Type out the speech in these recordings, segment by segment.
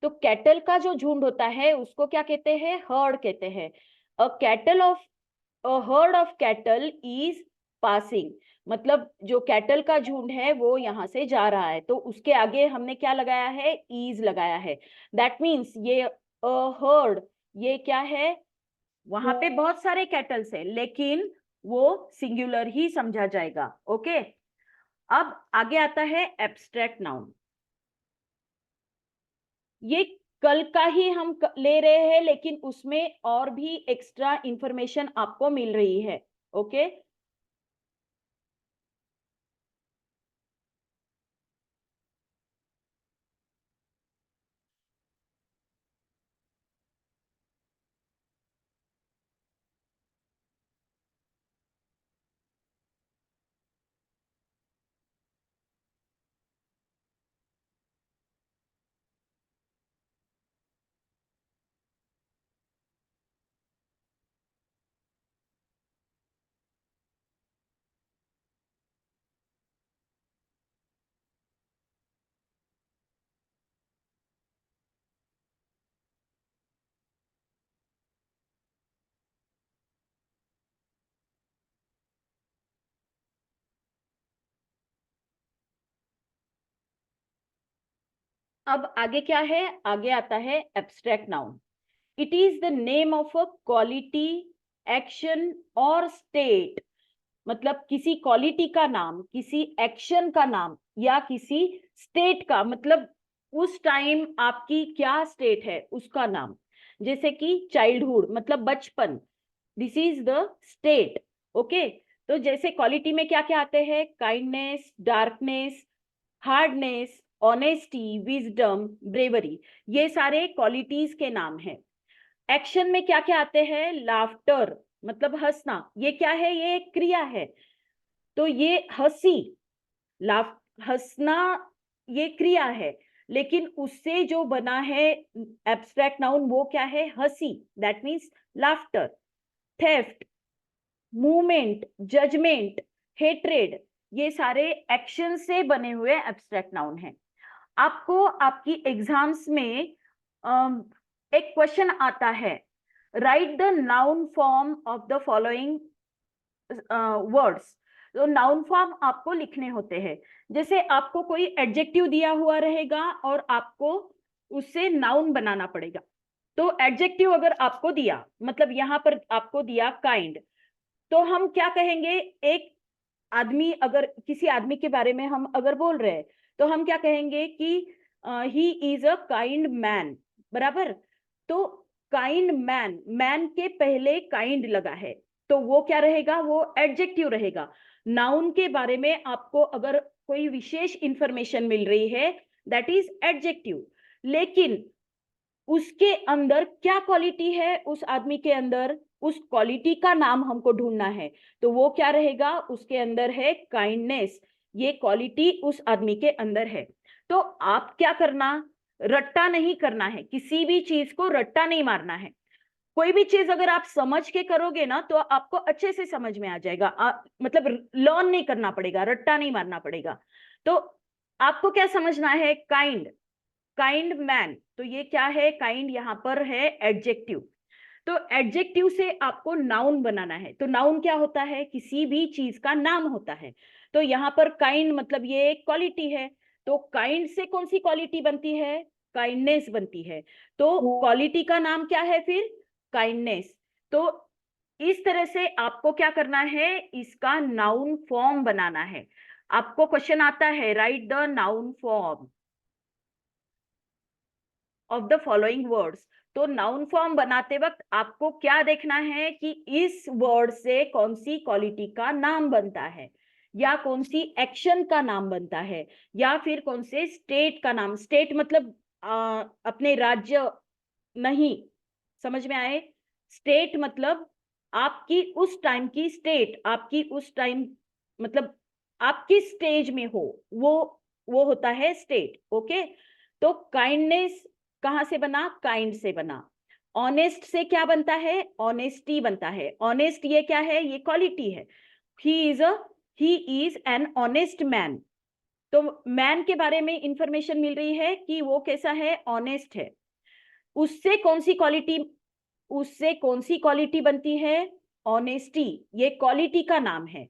तो कैटल का जो झुंड होता है उसको क्या कहते हैं? हर्ड कहते हैं। A herd of cattle is passing, मतलब जो कैटल का झुंड है वो यहाँ से जा रहा है, तो उसके आगे हमने क्या लगाया है? इज लगाया है। दैट मीन्स ये हर्ड, ये क्या है? वहां पे बहुत सारे कैटल्स है लेकिन वो सिंगुलर ही समझा जाएगा। ओके, अब आगे आता है एब्स्ट्रैक्ट नाउन। ये कल का ही हम ले रहे हैं लेकिन उसमें और भी एक्स्ट्रा इंफॉर्मेशन आपको मिल रही है। ओके, अब आगे क्या है? आगे आता है abstract noun. It is the name of a quality, action और स्टेट, मतलब किसी क्वालिटी का नाम, किसी एक्शन का नाम या किसी स्टेट का, मतलब उस टाइम आपकी क्या स्टेट है उसका नाम। जैसे कि चाइल्डहुड मतलब बचपन, this is the state. Okay, तो जैसे क्वालिटी में क्या क्या आते हैं? Kindness, darkness, hardness, honesty, wisdom, bravery, ये सारे क्वालिटीज के नाम हैं। एक्शन में क्या क्या आते हैं? लाफ्टर मतलब हंसना, ये क्या है? ये एक क्रिया है, तो ये हंसी, लाफ हंसना ये क्रिया है, लेकिन उससे जो बना है एब्स्ट्रैक्ट नाउन वो क्या है? हंसी, that means laughter. Theft, movement, judgement, hatred, ये सारे एक्शन से बने हुए एब्स्ट्रैक्ट नाउन हैं। आपको आपकी एग्जाम्स में एक क्वेश्चन आता है, right the noun form of the following words. तो नाउन फॉर्म आपको लिखने होते हैं। जैसे आपको कोई एडजेक्टिव दिया हुआ रहेगा और आपको उससे नाउन बनाना पड़ेगा। तो एडजेक्टिव अगर आपको दिया, मतलब यहाँ पर आपको दिया काइंड, तो हम क्या कहेंगे? एक आदमी, अगर किसी आदमी के बारे में हम अगर बोल रहे हैं तो हम क्या कहेंगे कि he is a kind man, बराबर। तो काइंड मैन, मैन के पहले काइंड लगा है, तो वो क्या रहेगा? वो एडजेक्टिव रहेगा। नाउन के बारे में आपको अगर कोई विशेष इंफॉर्मेशन मिल रही है, दैट इज एडजेक्टिव। लेकिन उसके अंदर क्या क्वालिटी है उस आदमी के अंदर, उस क्वालिटी का नाम हमको ढूंढना है, तो वो क्या रहेगा? उसके अंदर है काइंडनेस, ये क्वालिटी उस आदमी के अंदर है। तो आप क्या करना? रट्टा नहीं करना है, किसी भी चीज को रट्टा नहीं मारना है। कोई भी चीज अगर आप समझ के करोगे ना तो आपको अच्छे से समझ में आ जाएगा। मतलब लर्न नहीं करना पड़ेगा, रट्टा नहीं मारना पड़ेगा। तो आपको क्या समझना है? काइंड, काइंड मैन, तो ये क्या है? काइंड यहाँ पर है एडजेक्टिव। तो एडजेक्टिव से आपको नाउन बनाना है। तो नाउन क्या होता है? किसी भी चीज का नाम होता है। तो यहाँ पर काइंड मतलब ये एक क्वालिटी है, तो काइंड से कौन सी क्वालिटी बनती है? काइंडनेस बनती है। तो क्वालिटी का नाम क्या है फिर? काइंडनेस। तो इस तरह से आपको क्या करना है? इसका नाउन फॉर्म बनाना है। आपको क्वेश्चन आता है, right the noun form of the following words. तो नाउन फॉर्म बनाते वक्त आपको क्या देखना है कि इस वर्ड से कौन सी क्वालिटी का नाम बनता है, या कौन सी एक्शन का नाम बनता है, या फिर कौन से स्टेट का नाम। स्टेट मतलब अपने राज्य नहीं, समझ में आए? स्टेट मतलब आपकी उस टाइम की स्टेट, आपकी उस टाइम मतलब आप किस स्टेज में हो, वो होता है स्टेट। ओके, तो काइंडनेस कहां से बना? काइंड से बना। ऑनेस्ट से क्या बनता है? ऑनेस्टी बनता है। ऑनेस्ट ये क्या है? ये क्वालिटी है। He is a he is an honest man. तो मैन के बारे में इंफॉर्मेशन मिल रही है कि वो कैसा है, ऑनेस्ट है। उससे कौन सी क्वालिटी बनती है, ऑनेस्टी, ये क्वालिटी का नाम है।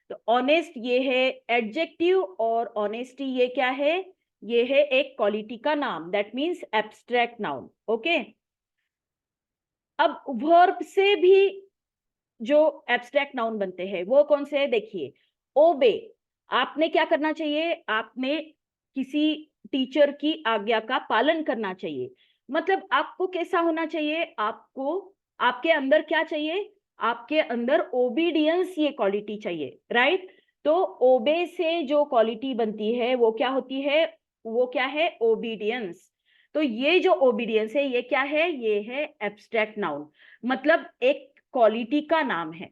तो ऑनेस्ट ये है एडजेक्टिव, और ऑनेस्टी ये क्या है, ये है एक क्वालिटी का नाम, that means abstract noun. Okay, अब वर्ब से भी जो एब्स्ट्रैक्ट नाउन बनते हैं वो कौन से है, देखिए, ओबे, आपने क्या करना चाहिए, आपने किसी टीचर की आज्ञा का पालन करना चाहिए। मतलब आपको कैसा होना चाहिए, आपको, आपके अंदर क्या चाहिए, आपके अंदर ओबीडियंस ये क्वालिटी चाहिए, राइट। तो ओबे से जो क्वालिटी बनती है वो क्या होती है, वो क्या है, ओबीडियंस। तो ये जो ओबीडियंस है ये क्या है, ये है एब्स्ट्रैक्ट नाउन, मतलब एक क्वालिटी का नाम है।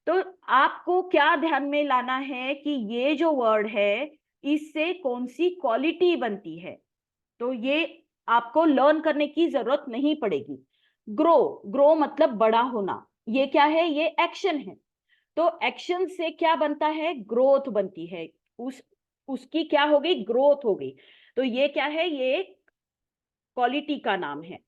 तो आपको क्या ध्यान में लाना है कि ये जो वर्ड है इससे कौन सी क्वालिटी बनती है, तो ये आपको लर्न करने की जरूरत नहीं पड़ेगी। ग्रो, ग्रो मतलब बड़ा होना, ये क्या है, ये एक्शन है। तो एक्शन से क्या बनता है, ग्रोथ बनती है, उसकी क्या हो गई, ग्रोथ हो गई। तो ये क्या है, ये क्वालिटी का नाम है।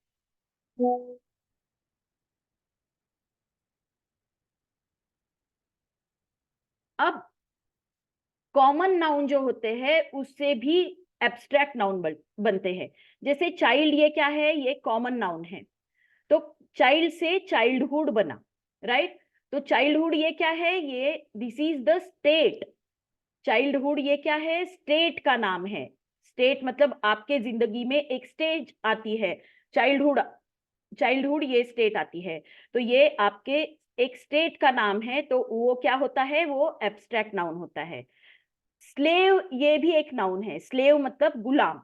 अब कॉमन नाउन जो होते हैं उससे भी एब्स्ट्रैक्ट नाउन बनते हैं। जैसे चाइल्ड, ये क्या है, ये कॉमन नाउन है। तो चाइल्ड से चाइल्डहुड बना, राइट। तो चाइल्डहुड ये क्या है, ये this is the state. Childhood ये क्या है, स्टेट का नाम है। स्टेट मतलब आपके जिंदगी में एक स्टेज आती है, चाइल्डहुड, चाइल्डहुड ये स्टेट आती है। तो ये आपके एक स्टेट का नाम है, तो वो क्या होता है, वो एब्स्ट्रैक्ट नाउन होता है। स्लेव ये भी एक नाउन है, स्लेव मतलब गुलाम।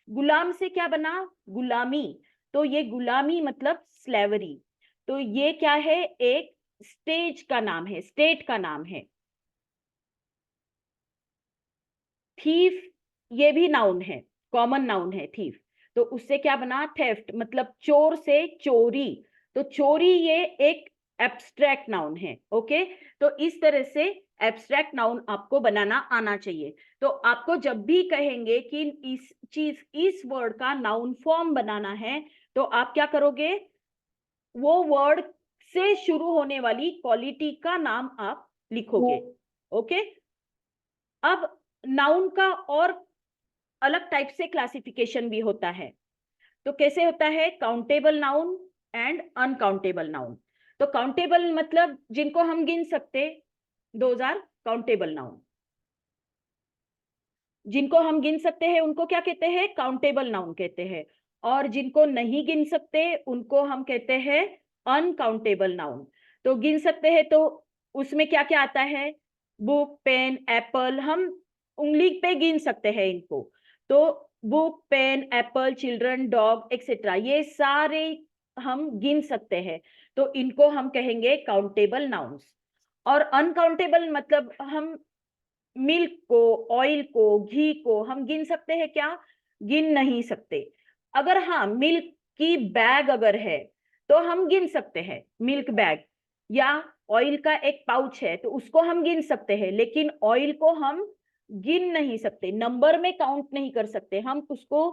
गुलाम से क्या बना, गुलामी। तो ये गुलामी मतलब स्लेवरी। तो ये क्या है, एक स्टेज का नाम है, स्टेट का नाम है। थीफ ये भी नाउन है, कॉमन नाउन है थीफ। तो उससे क्या बना, थेफ्ट मतलब चोर से चोरी। तो चोरी ये एक एब्स्ट्रैक्ट नाउन है। ओके, तो इस तरह से एब्स्ट्रैक्ट नाउन आपको बनाना आना चाहिए। तो आपको जब भी कहेंगे कि इस वर्ड का नाउन फॉर्म बनाना है, तो आप क्या करोगे, वो वर्ड से शुरू होने वाली क्वालिटी का नाम आप लिखोगे। ओके, अब नाउन का और अलग टाइप से क्लासिफिकेशन भी होता है। तो कैसे होता है, countable noun and uncountable noun. तो काउंटेबल मतलब जिनको हम गिन सकते, दोज आर काउंटेबल नाउन। जिनको हम गिन सकते हैं उनको क्या कहते हैं, काउंटेबल नाउन कहते हैं। और जिनको नहीं गिन सकते उनको हम कहते हैं अनकाउंटेबल नाउन। तो गिन सकते हैं तो उसमें क्या क्या आता है, बुक, पेन, एप्पल, हम उंगली पे गिन सकते हैं इनको। तो book, pen, apple, children, dog etcetera, ये सारे हम गिन सकते हैं। तो इनको हम कहेंगे काउंटेबल नाउन्स। और अनकाउंटेबल मतलब हम मिल्क को, ऑयल को, घी को हम गिन सकते हैं क्या, गिन नहीं सकते। अगर हाँ, मिल्क की बैग अगर है तो हम गिन सकते हैं मिल्क बैग, या ऑयल का एक पाउच है तो उसको हम गिन सकते हैं। लेकिन ऑयल को हम गिन नहीं सकते, नंबर में काउंट नहीं कर सकते। हम उसको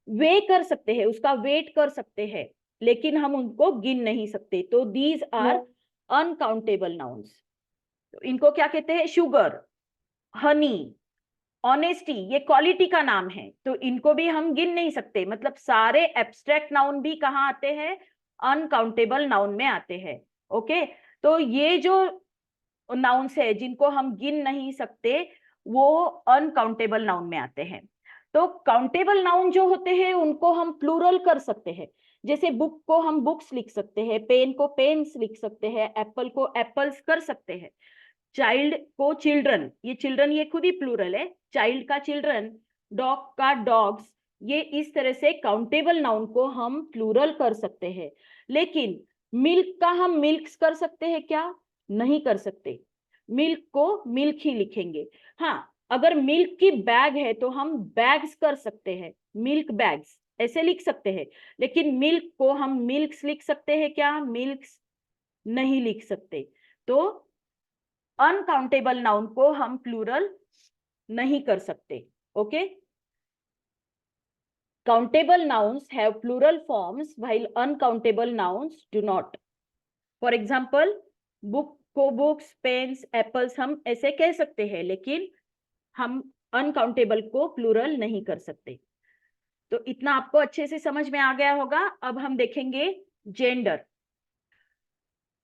वे कर सकते हैं, उसका वेट कर सकते हैं, लेकिन हम उनको गिन नहीं सकते। तो दीज आर अनकाउंटेबल नाउन्स। तो इनको क्या कहते हैं, शुगर, हनी, ऑनेस्टी, ये क्वालिटी का नाम है। तो इनको भी हम गिन नहीं सकते। मतलब सारे एब्स्ट्रैक्ट नाउन भी कहाँ आते हैं, अनकाउंटेबल नाउन में आते हैं। ओके, तो ये जो नाउन्स है जिनको हम गिन नहीं सकते वो अनकाउंटेबल नाउन में आते हैं। तो काउंटेबल नाउन जो होते हैं उनको हम प्लूरल कर सकते हैं। जैसे बुक को हम बुक्स लिख सकते हैं, पेन को पेन्स लिख सकते हैं, एप्पल को एप्पल्स कर सकते हैं, चाइल्ड को चिल्ड्रन, ये चिल्ड्रन ये खुद ही प्लूरल है, चाइल्ड का चिल्ड्रन, डॉग का डॉग्स। ये इस तरह से काउंटेबल नाउन को हम प्लूरल कर सकते हैं। लेकिन मिल्क का हम मिल्क्स कर सकते हैं क्या, नहीं कर सकते। मिल्क को मिल्क ही लिखेंगे। हाँ, अगर मिल्क की बैग है तो हम बैग्स कर सकते हैं, मिल्क बैग्स ऐसे लिख सकते हैं। लेकिन मिल्क को हम मिल्क्स लिख सकते हैं क्या, मिल्क्स नहीं लिख सकते। तो अनकाउंटेबल नाउन को हम प्लूरल नहीं कर सकते। Okay, countable nouns have plural forms while uncountable nouns do not. For example, book को books, pens, apples हम ऐसे कह सकते हैं, लेकिन हम अनकाउंटेबल को प्लूरल नहीं कर सकते। तो इतना आपको अच्छे से समझ में आ गया होगा। अब हम देखेंगे जेंडर।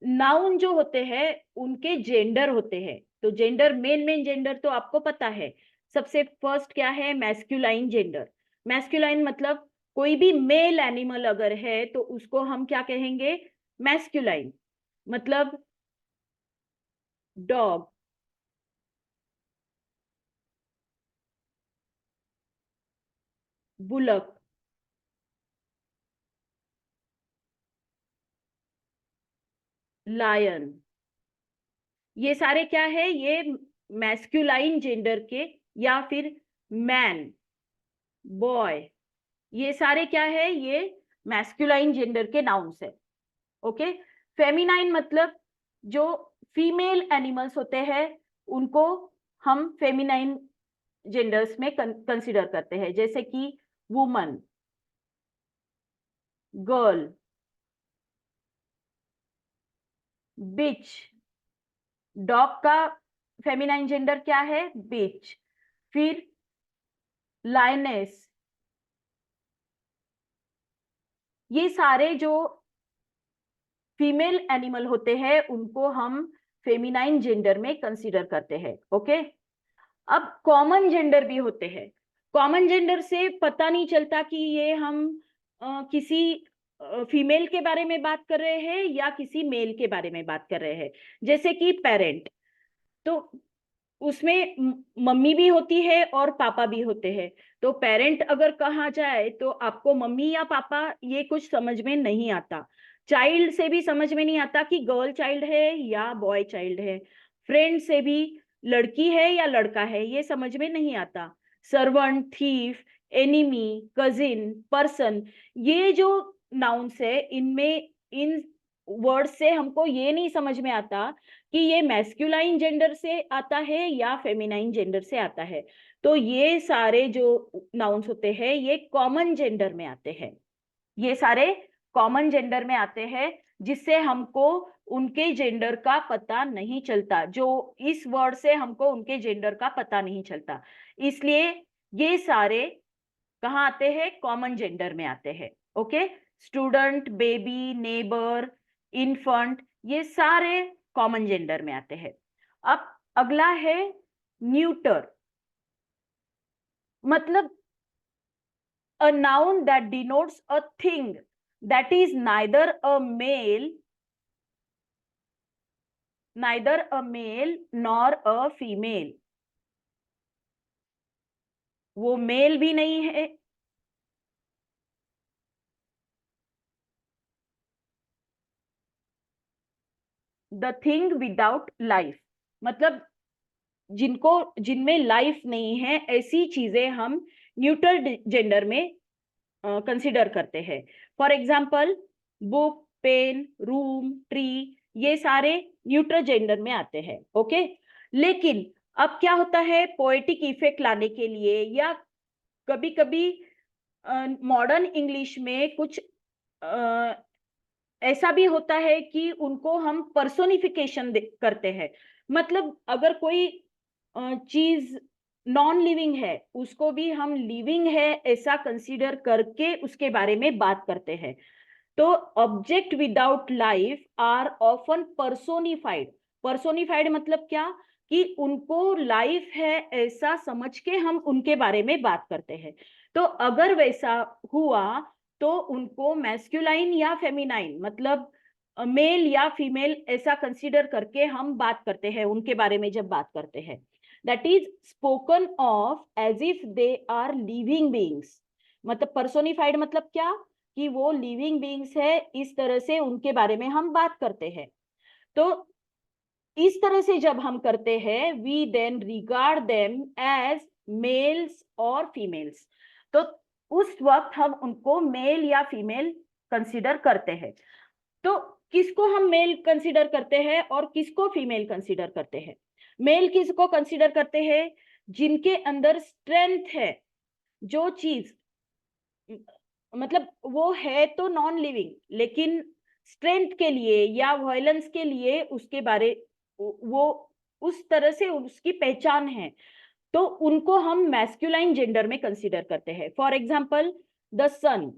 नाउन जो होते हैं उनके जेंडर होते हैं। तो जेंडर, मेन जेंडर तो आपको पता है। सबसे फर्स्ट क्या है? Masculine gender. मैस्कुलाइन मतलब कोई भी मेल एनिमल अगर है तो उसको हम क्या कहेंगे? मैस्कुलाइन। मतलब डॉग, बुलक, लायन, ये सारे क्या है? ये मैस्कुलाइन जेंडर के, या फिर मैन, बॉय, ये सारे क्या है? ये मैस्कुलाइन जेंडर के नाउन्स है। ओके। फेमिनाइन मतलब जो फीमेल एनिमल्स होते हैं उनको हम फेमिनाइन जेंडर्स में कंसिडर करते हैं, जैसे कि वुमन, गर्ल, बिच। डॉग का फेमिनाइन जेंडर क्या है? बिच। फिर लायनेस। ये सारे जो फीमेल एनिमल होते हैं उनको हम फेमिनाइन जेंडर में कंसीडर करते हैं। ओके। अब कॉमन जेंडर भी होते हैं। कॉमन जेंडर से पता नहीं चलता कि ये हम किसी फीमेल के बारे में बात कर रहे हैं या किसी मेल के बारे में बात कर रहे हैं। जैसे कि पेरेंट, तो उसमें मम्मी भी होती है और पापा भी होते हैं। तो पेरेंट अगर कहा जाए तो आपको मम्मी या पापा ये कुछ समझ में नहीं आता। चाइल्ड से भी समझ में नहीं आता कि गर्ल चाइल्ड है या बॉय चाइल्ड है। फ्रेंड से भी लड़की है या लड़का है, ये समझ में नहीं आता। Servant, thief, enemy, cousin, person, ये जो नाउन्स है इनमें, इन वर्ड से हमको ये नहीं समझ में आता कि ये मैस्कुलाइन जेंडर से आता है या फेमिनाइन जेंडर से आता है। तो ये सारे जो नाउन्स होते हैं ये कॉमन जेंडर में आते हैं। ये सारे कॉमन जेंडर में आते हैं, जिससे हमको उनके जेंडर का पता नहीं चलता। जो इस वर्ड से हमको उनके जेंडर का पता नहीं चलता, इसलिए ये सारे कहाँ आते हैं? कॉमन जेंडर में आते हैं। Okay. Student, baby, neighbour, infant, ये सारे कॉमन जेंडर में आते हैं। अब अगला है न्यूटर। मतलब a noun that denotes a thing that is neither a male nor a female। वो मेल भी नहीं है, द थिंग विदाउट लाइफ, मतलब जिनको जिनमें लाइफ नहीं है, ऐसी चीजें हम न्यूट्रल जेंडर में कंसिडर करते हैं। For example, book, pen, room, tree, ये सारे न्यूट्रल जेंडर में आते हैं। ओके। लेकिन अब क्या होता है, पोएटिक इफेक्ट लाने के लिए या कभी कभी मॉडर्न इंग्लिश में कुछ ऐसा भी होता है कि उनको हम पर्सोनिफिकेशन करते हैं। मतलब अगर कोई चीज नॉन लिविंग है उसको भी हम लिविंग है ऐसा कंसीडर करके उसके बारे में बात करते हैं। तो object without life are often personified. Personified मतलब क्या? कि उनको लाइफ है ऐसा समझ के हम उनके बारे में बात करते हैं। तो अगर वैसा हुआ तो उनको मैस्कुलाइन या फेमिनाइन, मतलब मेल या फीमेल ऐसा कंसीडर करके हम बात करते हैं उनके बारे में। जब बात करते हैं, that is spoken of as if they are living beings. मतलब पर्सोनिफाइड मतलब क्या? कि वो लिविंग बीइंग्स है, इस तरह से उनके बारे में हम बात करते हैं। तो इस तरह से जब हम करते हैं, we then regard them as males और फीमेल्स। तो उस वक्त हम उनको मेल या फीमेल कंसिडर करते हैं। तो किसको हम मेल कंसिडर करते हैं और किसको फीमेल कंसिडर करते हैं? मेल किसको कंसिडर करते हैं? जिनके अंदर स्ट्रेंथ है, जो चीज मतलब वो है तो नॉन लिविंग, लेकिन स्ट्रेंथ के लिए या वायलेंस के लिए उसके बारे वो उस तरह से उसकी पहचान है, तो उनको हम मैस्कुलाइन जेंडर में कंसीडर करते हैं। फॉर एग्जाम्पल द सन,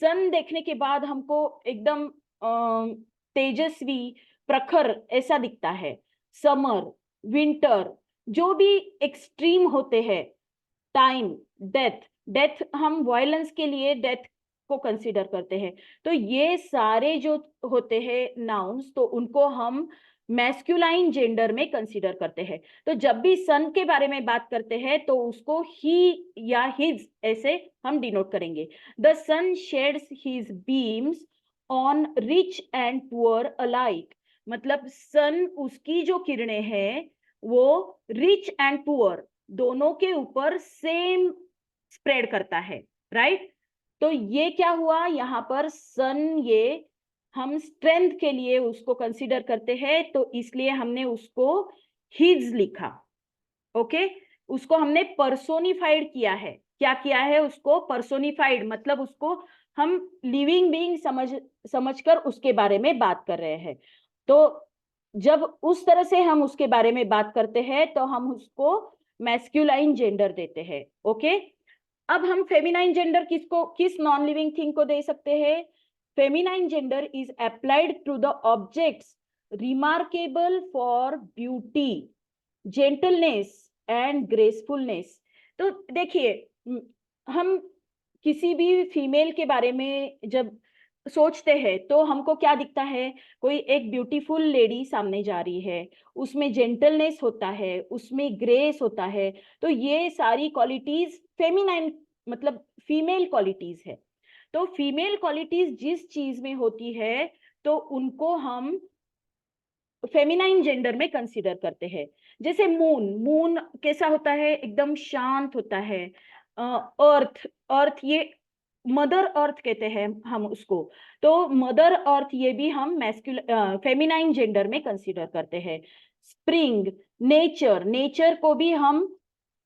सन देखने के बाद हमको एकदम तेजस्वी, प्रखर ऐसा दिखता है। समर, विंटर, जो भी एक्सट्रीम होते हैं, टाइम, डेथ, डेथ हम वायलेंस के लिए डेथ को कंसीडर करते हैं। तो ये सारे जो होते हैं नाउन्स, तो उनको हम मैस्कुलाइन जेंडर में कंसीडर करते हैं। तो जब भी सन के बारे में बात करते हैं तो उसको ही या हिज ऐसे हम डिनोट करेंगे। The sun sheds his beams on rich and poor alike, मतलब सन उसकी जो किरणें हैं वो रिच एंड पुअर दोनों के ऊपर सेम स्प्रेड करता है, राइट। तो ये क्या हुआ यहाँ पर, सन ये हम स्ट्रेंथ के लिए उसको कंसीडर करते हैं, तो इसलिए हमने उसको हिज लिखा। ओके, उसको हमने पर्सोनिफाइड किया है। क्या किया है, उसको पर्सोनिफाइड, मतलब उसको हम लिविंग बीइंग समझकर उसके बारे में बात कर रहे हैं। तो जब उस तरह से हम उसके बारे में बात करते हैं तो हम उसको मैस्कुलाइन जेंडर देते हैं। ओके, अब हम फेमिनाइन जेंडर किस नॉन लिविंग थिंग को दे सकते हैं? Feminine gender is applied to the objects remarkable for beauty, gentleness and gracefulness. तो देखिए, हम किसी भी फीमेल के बारे में जब सोचते हैं तो हमको क्या दिखता है? कोई एक ब्यूटीफुल लेडी सामने जा रही है, उसमें जेंटलनेस होता है, उसमें ग्रेस होता है। तो ये सारी क्वालिटीज फेमिनाइन मतलब फीमेल क्वालिटीज है। तो फीमेल क्वालिटीज जिस चीज में होती है तो उनको हम फेमिनाइन जेंडर में कंसीडर करते हैं। जैसे मून, मून कैसा होता है? एकदम शांत होता है। अर्थ, अर्थ ये मदर अर्थ कहते हैं हम उसको। तो मदर अर्थ ये भी हम फेमिनाइन जेंडर में कंसीडर करते हैं। स्प्रिंग, नेचर, नेचर को भी हम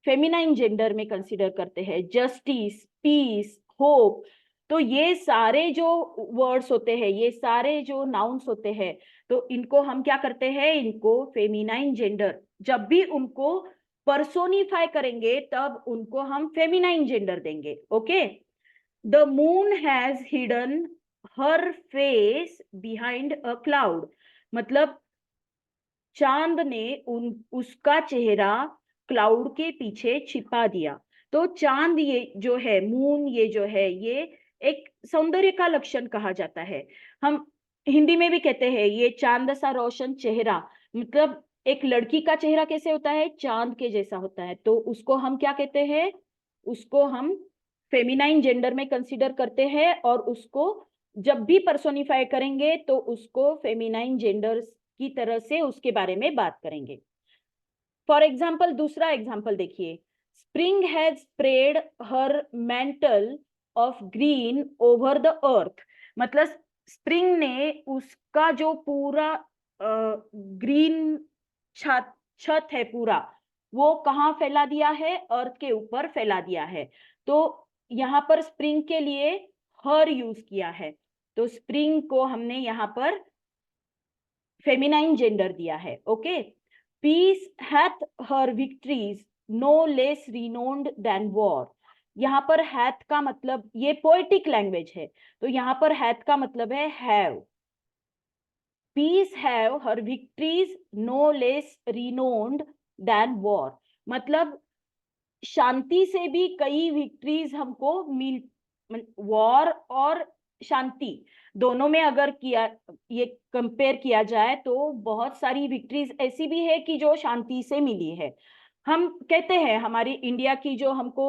फेमिनाइन जेंडर में कंसीडर करते हैं। जस्टिस, पीस, होप, तो ये सारे जो वर्ड्स होते हैं, ये सारे जो नाउन्स होते हैं, तो इनको हम क्या करते हैं? इनको फेमिनाइन जेंडर, जब भी उनको पर्सोनिफाई करेंगे तब उनको हम फेमिनाइन जेंडर देंगे। Okay, the moon has hidden her face behind a cloud, मतलब चांद ने उसका चेहरा क्लाउड के पीछे छिपा दिया। तो चांद ये जो है, मून ये जो है, ये एक सौंदर्य का लक्षण कहा जाता है। हम हिंदी में भी कहते हैं ये चांद सा रोशन चेहरा, मतलब एक लड़की का चेहरा कैसे होता है? चांद के जैसा होता है। तो उसको हम क्या कहते हैं? उसको हम फेमिनाइन जेंडर में कंसीडर करते हैं, और उसको जब भी पर्सोनिफाई करेंगे तो उसको फेमिनाइन जेंडर की तरह से उसके बारे में बात करेंगे। फॉर एग्जाम्पल, दूसरा एग्जाम्पल देखिए, spring has spread her mental of green over the earth, मतलब स्प्रिंग ने उसका जो पूरा ग्रीन छत छत है पूरा, वो कहाँ फैला दिया है? अर्थ के ऊपर फैला दिया है। तो यहाँ पर स्प्रिंग के लिए हर यूज किया है, तो स्प्रिंग को हमने यहाँ पर फेमिनाइन जेंडर दिया है। Okay, peace hath her victories no less renowned than war, यहाँ पर हैथ का मतलब ये पोएटिक लैंग्वेज है, तो यहाँ पर हैथ का मतलब है have. Peace have her victories no less renowned than war, मतलब शांति से भी कई विक्ट्रीज हमको मिल, वॉर और शांति दोनों में अगर किया ये कंपेयर किया जाए तो बहुत सारी विक्ट्रीज ऐसी भी है कि जो शांति से मिली है। हम कहते हैं हमारी इंडिया की जो हमको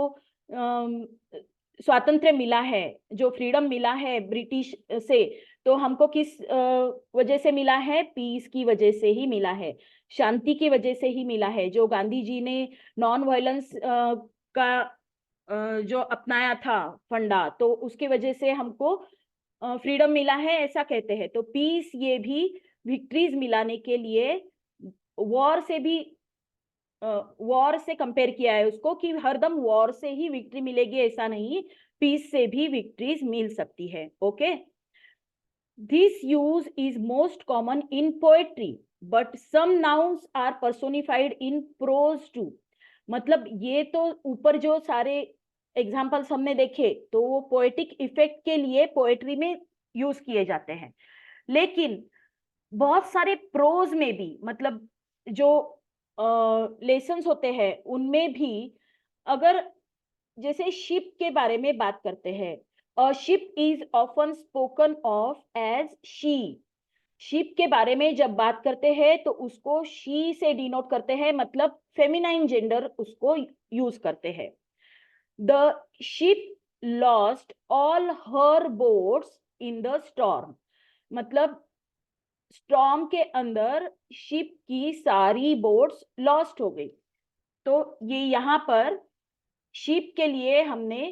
स्वातंत्र्य मिला है, जो फ्रीडम मिला है ब्रिटिश से, तो हमको किस वजह से मिला है? पीस की वजह से ही मिला है, शांति की वजह से ही मिला है। जो गांधी जी ने नॉन वायलेंस का जो अपनाया था फंडा, तो उसके वजह से हमको फ्रीडम मिला है, ऐसा कहते हैं। तो पीस ये भी विक्ट्रीज मिलाने के लिए वॉर से भी वॉर से कंपेयर किया है उसको, कि हरदम वॉर से ही विक्ट्री मिलेगी ऐसा नहीं, पीस से भी विक्ट्रीज मिल सकती है। Okay, this use is most common in poetry but some nouns are personified in prose too. मतलब ये तो ऊपर जो सारे एग्जाम्पल्स हमने देखे तो वो पोएटिक इफेक्ट के लिए पोएट्री में यूज किए जाते हैं, लेकिन बहुत सारे प्रोज में भी, मतलब जो लेसन्स होते हैं उनमें भी, अगर जैसे शिप के बारे में बात करते हैं, a ship is often spoken of as she. Ship के बारे में जब बात करते हैं तो उसको शी से डिनोट करते हैं, मतलब फेमिनाइन जेंडर उसको यूज करते हैं। The ship lost all her boats in the storm. मतलब स्टॉर्म के अंदर शिप की सारी बोट्स लॉस्ट हो गई। तो ये यहाँ पर शिप के लिए हमने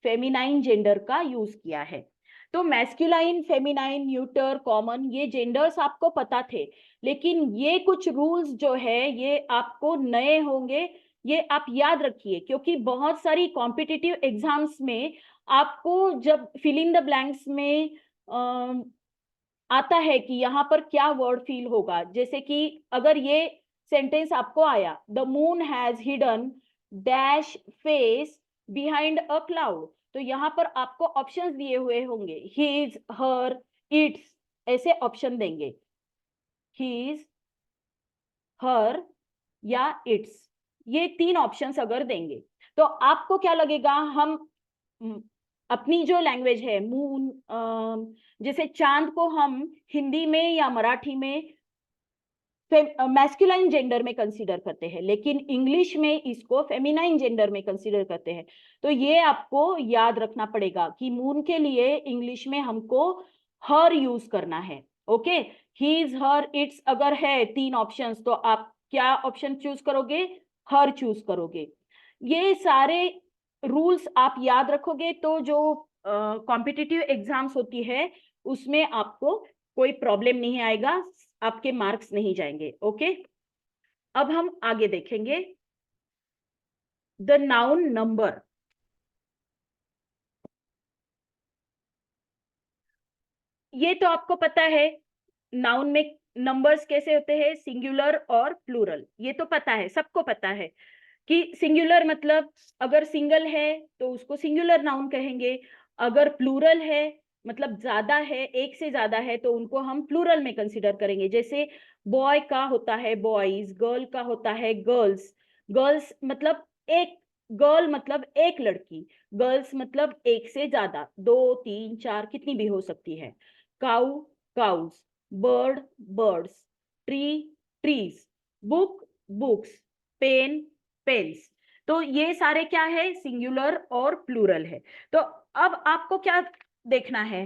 फेमिनाइन जेंडर का यूज किया है। तो मैस्कुलाइन, फेमिनाइन, न्यूटर, कॉमन, ये जेंडर्स आपको पता थे, लेकिन ये कुछ रूल्स जो है ये आपको नए होंगे, ये आप याद रखिए, क्योंकि बहुत सारी कॉम्पिटिटिव एग्जाम्स में आपको जब फिल इन द ब्लैंक्स में आता है कि यहाँ पर क्या वर्ड फील होगा, जैसे कि अगर ये सेंटेंस आपको आया, the moon has hidden dash face behind a cloud, तो यहाँ पर आपको ऑप्शंस दिए हुए होंगे, हिज, हर, इट्स, ऐसे ऑप्शन देंगे, हिज, हर या इट्स, ये तीन ऑप्शंस अगर देंगे तो आपको क्या लगेगा, हम अपनी जो लैंग्वेज है मून, जैसे चांद को हम हिंदी में या मराठी में मैस्कुलाइन जेंडर में कंसीडर करते हैं, लेकिन इंग्लिश में इसको फेमिनाइन जेंडर में कंसीडर करते हैं। तो ये आपको याद रखना पड़ेगा कि मून के लिए इंग्लिश में हमको हर यूज करना है। ओके, हीज, हर, इट्स अगर है तीन ऑप्शंस तो आप क्या ऑप्शन चूज करोगे, हर चूज करोगे। ये सारे रूल्स आप याद रखोगे तो जो कॉम्पिटिटिव एग्जाम्स होती है उसमें आपको कोई प्रॉब्लम नहीं आएगा, आपके मार्क्स नहीं जाएंगे। ओके, अब हम आगे देखेंगे द नाउन नंबर। ये तो आपको पता है नाउन में नंबर्स कैसे होते हैं, सिंगुलर और प्लूरल, ये तो पता है, सबको पता है कि सिंगुलर मतलब अगर सिंगल है तो उसको सिंगुलर नाउन कहेंगे, अगर प्लूरल है मतलब ज्यादा है, एक से ज्यादा है, तो उनको हम प्लूरल में कंसीडर करेंगे। जैसे बॉय का होता है बॉयज, गर्ल का होता है गर्ल्स। गर्ल्स मतलब एक, गर्ल मतलब एक लड़की, गर्ल्स मतलब एक से ज्यादा, दो, तीन, चार, कितनी भी हो सकती है। Cow, cows, bird, birds, tree, trees, book, books, pen, pens. तो ये सारे क्या है, सिंगुलर और प्लूरल है। तो अब आपको क्या देखना है,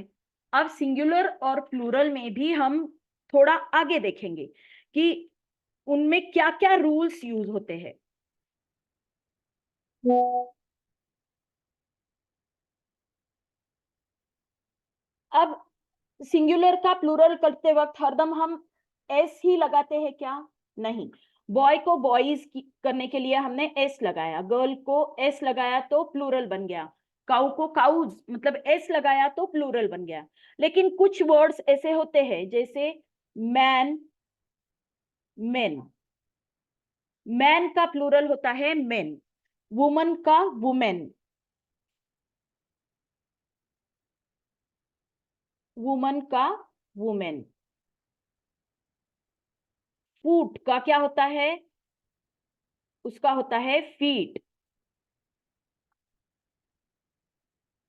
अब सिंगुलर और प्लूरल में भी हम थोड़ा आगे देखेंगे कि उनमें क्या क्या रूल्स यूज होते हैं। अब सिंगुलर का प्लूरल करते वक्त हरदम हम एस ही लगाते हैं क्या, नहीं। बॉय को बॉयज करने के लिए हमने एस लगाया, गर्ल को एस लगाया तो प्लूरल बन गया, काउ को काउज मतलब एस लगाया तो प्लूरल बन गया। लेकिन कुछ वर्ड्स ऐसे होते हैं जैसे मैन, मेन, मैन का प्लूरल होता है मेन, वुमन का वुमेन, वुमन का वुमेन। फूट का क्या होता है, उसका होता है फीट।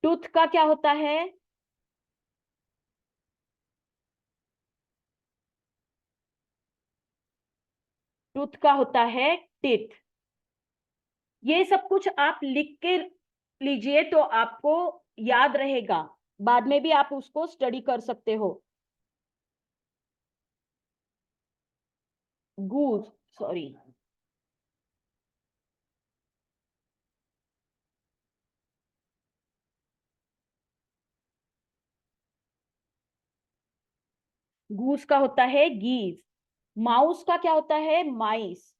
टूथ का क्या होता है, टूथ का होता है टिथ। ये सब कुछ आप लिख के लीजिए तो आपको याद रहेगा, बाद में भी आप उसको स्टडी कर सकते हो। गूज, सॉरी, गूस का होता है गीज। माउस का क्या होता है, माइस।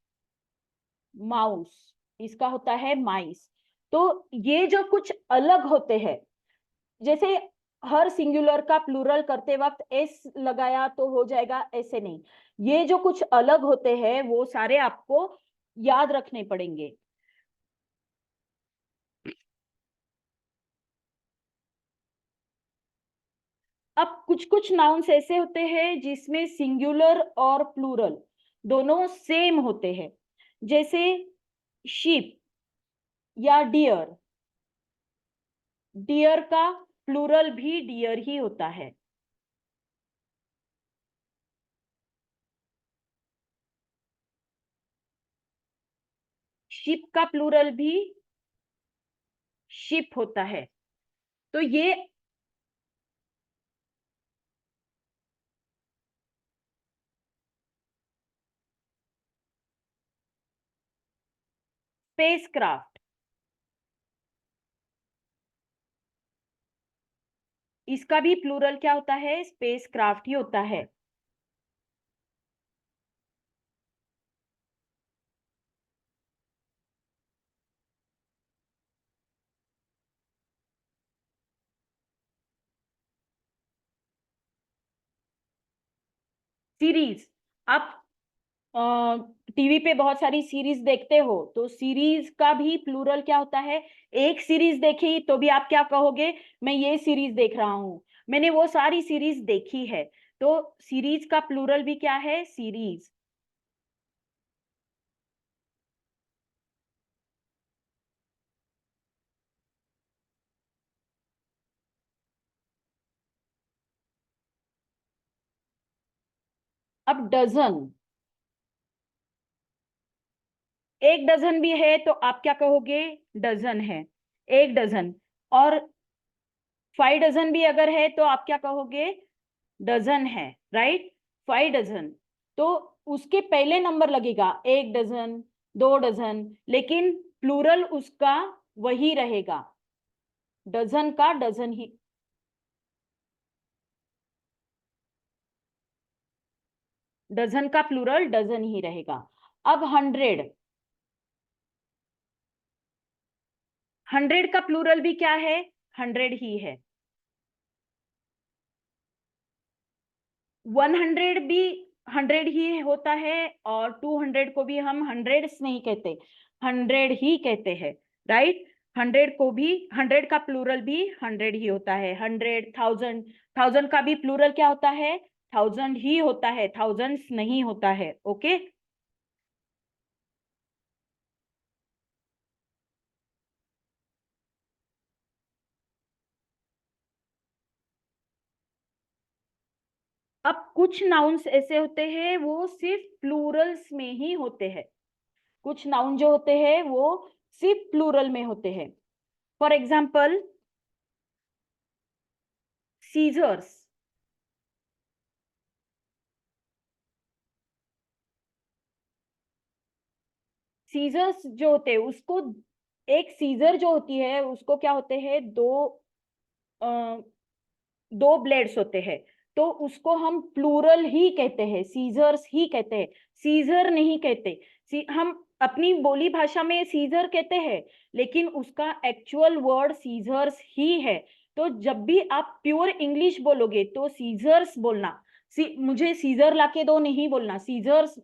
माउस, इसका होता है माइस। तो ये जो कुछ अलग होते हैं, जैसे हर सिंगुलर का प्लूरल करते वक्त एस लगाया तो हो जाएगा, ऐसे नहीं। ये जो कुछ अलग होते हैं वो सारे आपको याद रखने पड़ेंगे। अब कुछ कुछ नाउन्स ऐसे होते हैं जिसमें सिंगुलर और प्लूरल दोनों सेम होते हैं, जैसे शीप या डियर। डियर का प्लूरल भी डियर ही होता है। शिप का प्लूरल भी शिप होता है। तो ये स्पेसक्राफ्ट, इसका भी प्लूरल क्या होता है? स्पेसक्राफ्ट ही होता है। सीरीज, आप टीवी पे बहुत सारी सीरीज देखते हो, तो सीरीज का भी प्लूरल क्या होता है? एक सीरीज देखी तो भी आप क्या कहोगे? मैं ये सीरीज देख रहा हूं, मैंने वो सारी सीरीज देखी है। तो सीरीज का प्लूरल भी क्या है? सीरीज। अब डजन, एक डजन भी है तो आप क्या कहोगे? डजन है, एक डजन। और 5 डजन भी अगर है तो आप क्या कहोगे? डजन है, राइट? 5 डजन। तो उसके पहले नंबर लगेगा 1 डजन, 2 डजन, लेकिन प्लूरल उसका वही रहेगा, डजन का डजन ही। डजन का प्लूरल डजन ही रहेगा। अब 100, 100 का प्लूरल भी क्या है? 100 ही है। 100 भी 100 ही होता है, और 200 को भी हम हंड्रेड्स नहीं कहते, 100 ही कहते हैं, राइट? 100 को भी, 100 का प्लूरल भी 100 ही होता है। 100, 1000, 1000 का भी प्लूरल क्या होता है? 1000 ही होता है, थाउजेंड्स नहीं होता है। ओके। अब कुछ नाउन्स ऐसे होते हैं वो सिर्फ प्लूरल्स में ही होते हैं। कुछ नाउन जो होते हैं वो सिर्फ प्लूरल में होते हैं। For example, seizures. सीजर्स जो होते हैं उसको, एक सीजर जो होती है उसको क्या होते हैं? अ, दो ब्लेड्स होते हैं, तो उसको हम प्लूरल ही कहते हैं, सीजर्स ही कहते हैं, सीजर नहीं कहते। हम अपनी बोली भाषा में सीजर कहते हैं, लेकिन उसका एक्चुअल वर्ड सीजर्स ही है। तो जब भी आप प्योर इंग्लिश बोलोगे तो सीजर्स बोलना। मुझे सीजर लाके दो नहीं बोलना, सीजर्स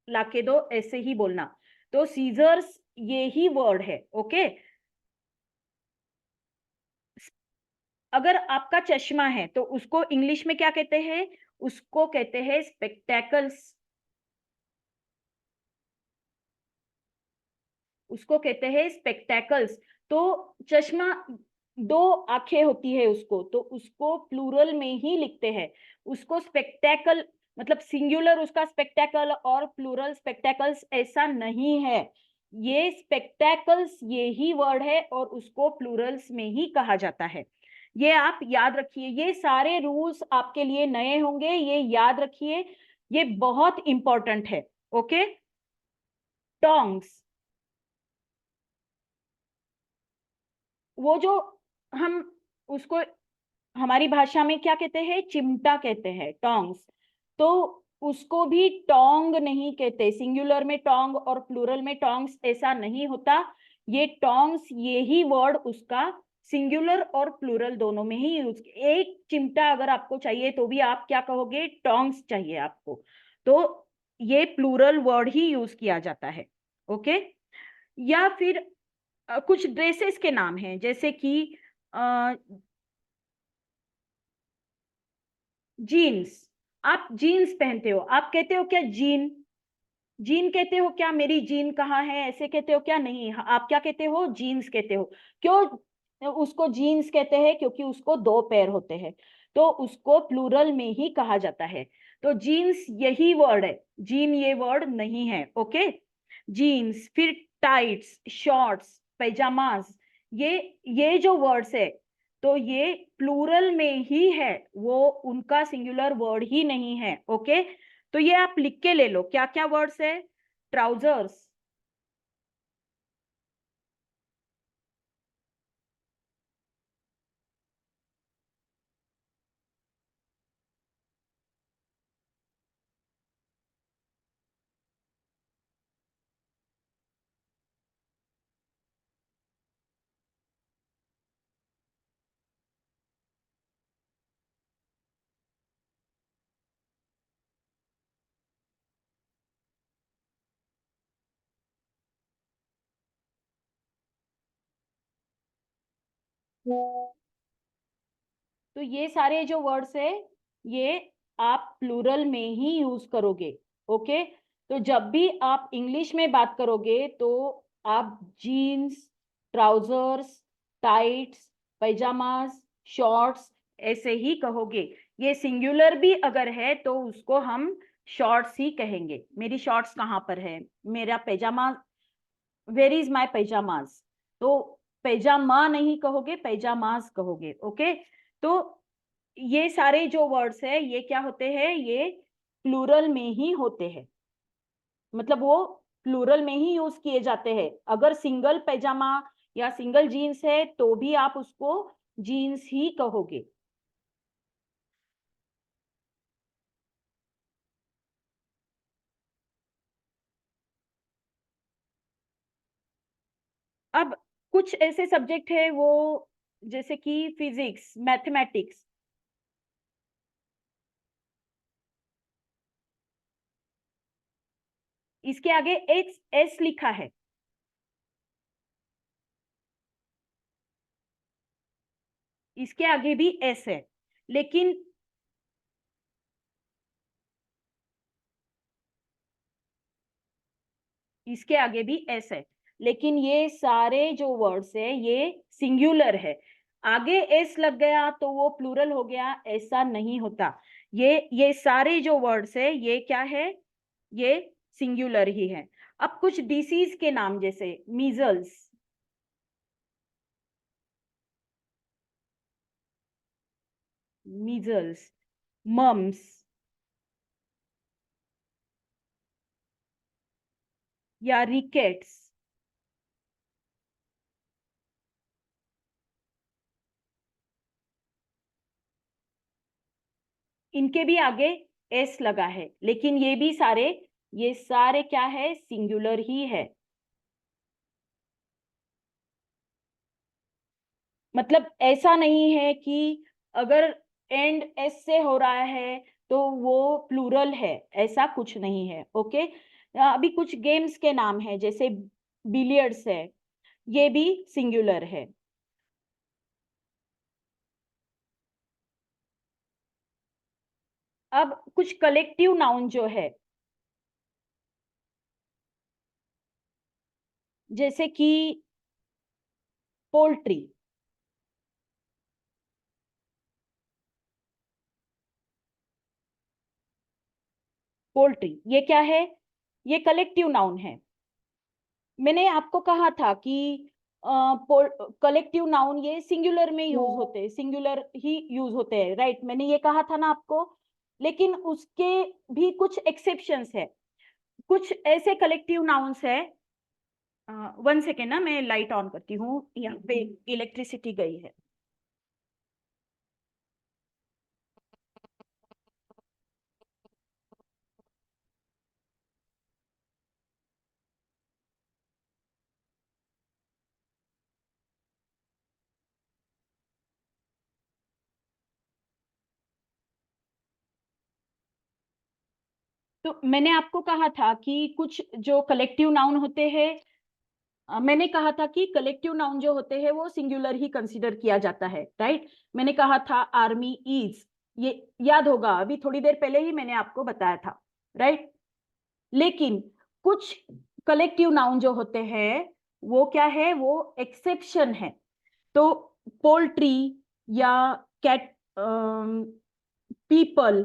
लाके दो ऐसे ही बोलना। तो सीजर्स ये ही वर्ड है। ओके। अगर आपका चश्मा है तो उसको इंग्लिश में क्या कहते हैं? उसको कहते हैं स्पेक्टेकल्स। उसको कहते हैं स्पेक्टेकल्स। तो चश्मा, दो आंखें होती है उसको, तो उसको प्लूरल में ही लिखते हैं। उसको स्पेक्टेकल, मतलब सिंगुलर उसका स्पेक्टेकल और प्लूरल स्पेक्टेकल्स ऐसा नहीं है। ये स्पेक्टेकल्स ये ही वर्ड है और उसको प्लूरल्स में ही कहा जाता है। ये आप याद रखिए, ये सारे रूल्स आपके लिए नए होंगे, ये याद रखिए, ये बहुत इंपॉर्टेंट है। ओके। टोंग्स, वो जो हम उसको हमारी भाषा में क्या कहते हैं? चिमटा कहते हैं, टोंग्स। तो उसको भी टोंग नहीं कहते। सिंगुलर में टोंग और प्लूरल में टोंग्स ऐसा नहीं होता। ये टोंग्स, यही वर्ड उसका सिंगुलर और प्लूरल दोनों में ही यूज। एक चिमटा अगर आपको चाहिए तो भी आप क्या कहोगे, टोंग्स चाहिए आपको। तो ये प्लूरल वर्ड ही यूज किया जाता है। ओके। या फिर कुछ ड्रेसेस के नाम हैं, जैसे कि जीन्स। आप जीन्स पहनते हो, आप कहते हो क्या जीन? जीन कहते हो क्या? मेरी जीन कहाँ है, ऐसे कहते हो क्या? नहीं, आप क्या कहते हो? जीन्स कहते हो। क्यों उसको जीन्स कहते हैं? क्योंकि उसको दो पैर होते हैं, तो उसको प्लूरल में ही कहा जाता है। तो जीन्स यही वर्ड है, जीन ये वर्ड नहीं है। ओके। जीन्स, फिर टाइट्स, शॉर्ट्स, पैजामाज, ये ये जो वर्ड्स है, तो ये प्लूरल में ही है, वो उनका सिंगुलर वर्ड ही नहीं है। ओके। तो ये आप लिख के ले लो, क्या क्या वर्ड्स है? ट्राउजर्स, तो ये सारे जो वर्ड्स है, ये आप प्लूरल में ही यूज करोगे। ओके। तो जब भी आप इंग्लिश में बात करोगे तो आप जीन्स, ट्राउजर्स, टाइट्स, पैजामास, शॉर्ट्स ऐसे ही कहोगे। ये सिंगुलर भी अगर है तो उसको हम शॉर्ट्स ही कहेंगे। मेरी शॉर्ट्स कहाँ पर है? मेरा पैजामा, वेर इज माई पैजामाज? तो पैजामा नहीं कहोगे, पैजामाज कहोगे। ओके। तो ये सारे जो वर्ड्स है, ये क्या होते हैं? ये प्लूरल में ही होते हैं, मतलब वो प्लूरल में ही यूज किए जाते हैं। अगर सिंगल पैजामा या सिंगल जीन्स है तो भी आप उसको जीन्स ही कहोगे। अब कुछ ऐसे सब्जेक्ट है वो, जैसे कि फिजिक्स, मैथमेटिक्स, इसके आगे एक एस लिखा है। इसके आगे भी एस है, लेकिन इसके आगे भी एस है, लेकिन ये सारे जो वर्ड्स है ये सिंगुलर है। आगे एस लग गया तो वो प्लूरल हो गया, ऐसा नहीं होता। ये सारे जो वर्ड्स है ये क्या है? ये सिंगुलर ही है। अब कुछ डिसीज के नाम, जैसे मीजल्स, मीजल्स, मम्स या रिकेट्स, इनके भी आगे एस लगा है, लेकिन ये सारे क्या है? सिंगुलर ही है। मतलब ऐसा नहीं है कि अगर एंड एस से हो रहा है तो वो प्लूरल है, ऐसा कुछ नहीं है। ओके। अभी कुछ गेम्स के नाम है, जैसे बिलियर्ड्स है, ये भी सिंगुलर है। अब कुछ कलेक्टिव नाउन जो है, जैसे कि पोल्ट्री, पोल्ट्री ये क्या है? ये कलेक्टिव नाउन है। मैंने आपको कहा था कि कलेक्टिव नाउन ये सिंगुलर में यूज होते हैं, सिंगुलर ही यूज होते हैं, राइट? मैंने ये कहा था ना आपको। लेकिन उसके भी कुछ एक्सेप्शंस है। कुछ ऐसे कलेक्टिव नाउन्स है, 1 सेकेंड ना, मैं लाइट ऑन करती हूँ, यहाँ पे इलेक्ट्रिसिटी गई है। तो मैंने आपको कहा था कि कुछ जो कलेक्टिव नाउन होते हैं, मैंने कहा था कि कलेक्टिव नाउन जो होते हैं वो सिंगुलर ही कंसीडर किया जाता है, राइट। मैंने कहा था आर्मी इज, ये याद होगा, अभी थोड़ी देर पहले ही मैंने आपको बताया था, राइट। लेकिन कुछ कलेक्टिव नाउन जो होते हैं वो क्या है, वो एक्सेप्शन है। तो पोल्ट्री या कैट, पीपल,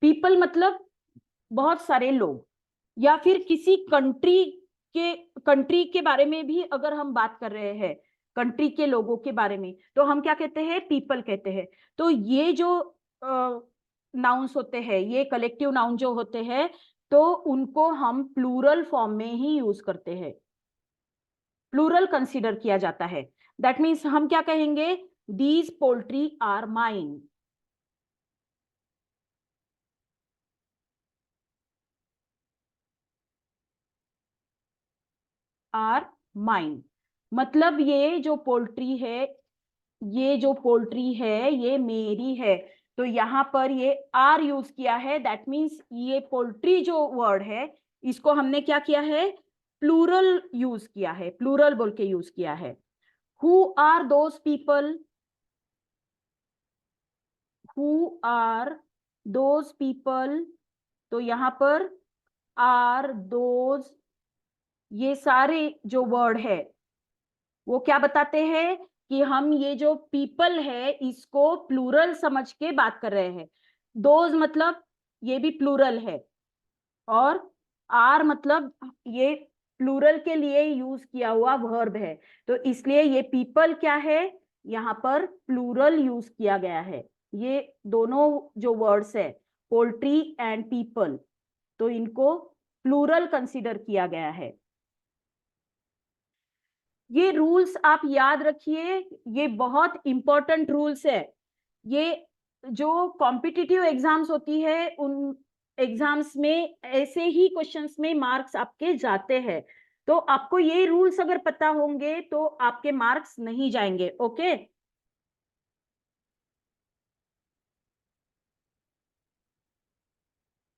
पीपल मतलब बहुत सारे लोग, या फिर किसी कंट्री के बारे में भी अगर हम बात कर रहे हैं, कंट्री के लोगों के बारे में, तो हम क्या कहते हैं, पीपल कहते हैं। तो ये जो नाउन्स होते हैं, ये कलेक्टिव नाउन जो होते हैं, तो उनको हम प्लूरल फॉर्म में ही यूज करते हैं, प्लूरल कंसीडर किया जाता है। दैट मीन्स हम क्या कहेंगे, these poultry are mine, are mine. मतलब ये जो पोल्ट्री है, ये जो पोल्ट्री है ये मेरी है। तो यहाँ पर ये आर यूज किया है, दैट मीन्स ये पोल्ट्री जो वर्ड है इसको हमने क्या किया है, प्लूरल यूज किया है, प्लूरल बोल के यूज किया है। Who are those people, who are those people, तो यहाँ पर आर दोज, ये सारे जो वर्ड है वो क्या बताते हैं कि हम ये जो पीपल है इसको प्लूरल समझ के बात कर रहे हैं। दोज मतलब ये भी प्लूरल है, और आर मतलब ये प्लूरल के लिए यूज किया हुआ वर्ब है। तो इसलिए ये पीपल क्या है, यहाँ पर प्लूरल यूज किया गया है। ये दोनों जो वर्ड्स है, पोल्ट्री एंड पीपल, तो इनको प्लूरल कंसीडर किया गया है। ये रूल्स आप याद रखिए, ये बहुत इंपॉर्टेंट रूल्स है। ये जो कॉम्पिटिटिव एग्जाम्स होती है उन एग्जाम्स में ऐसे ही क्वेश्चंस में मार्क्स आपके जाते हैं। तो आपको ये रूल्स अगर पता होंगे तो आपके मार्क्स नहीं जाएंगे, ओके।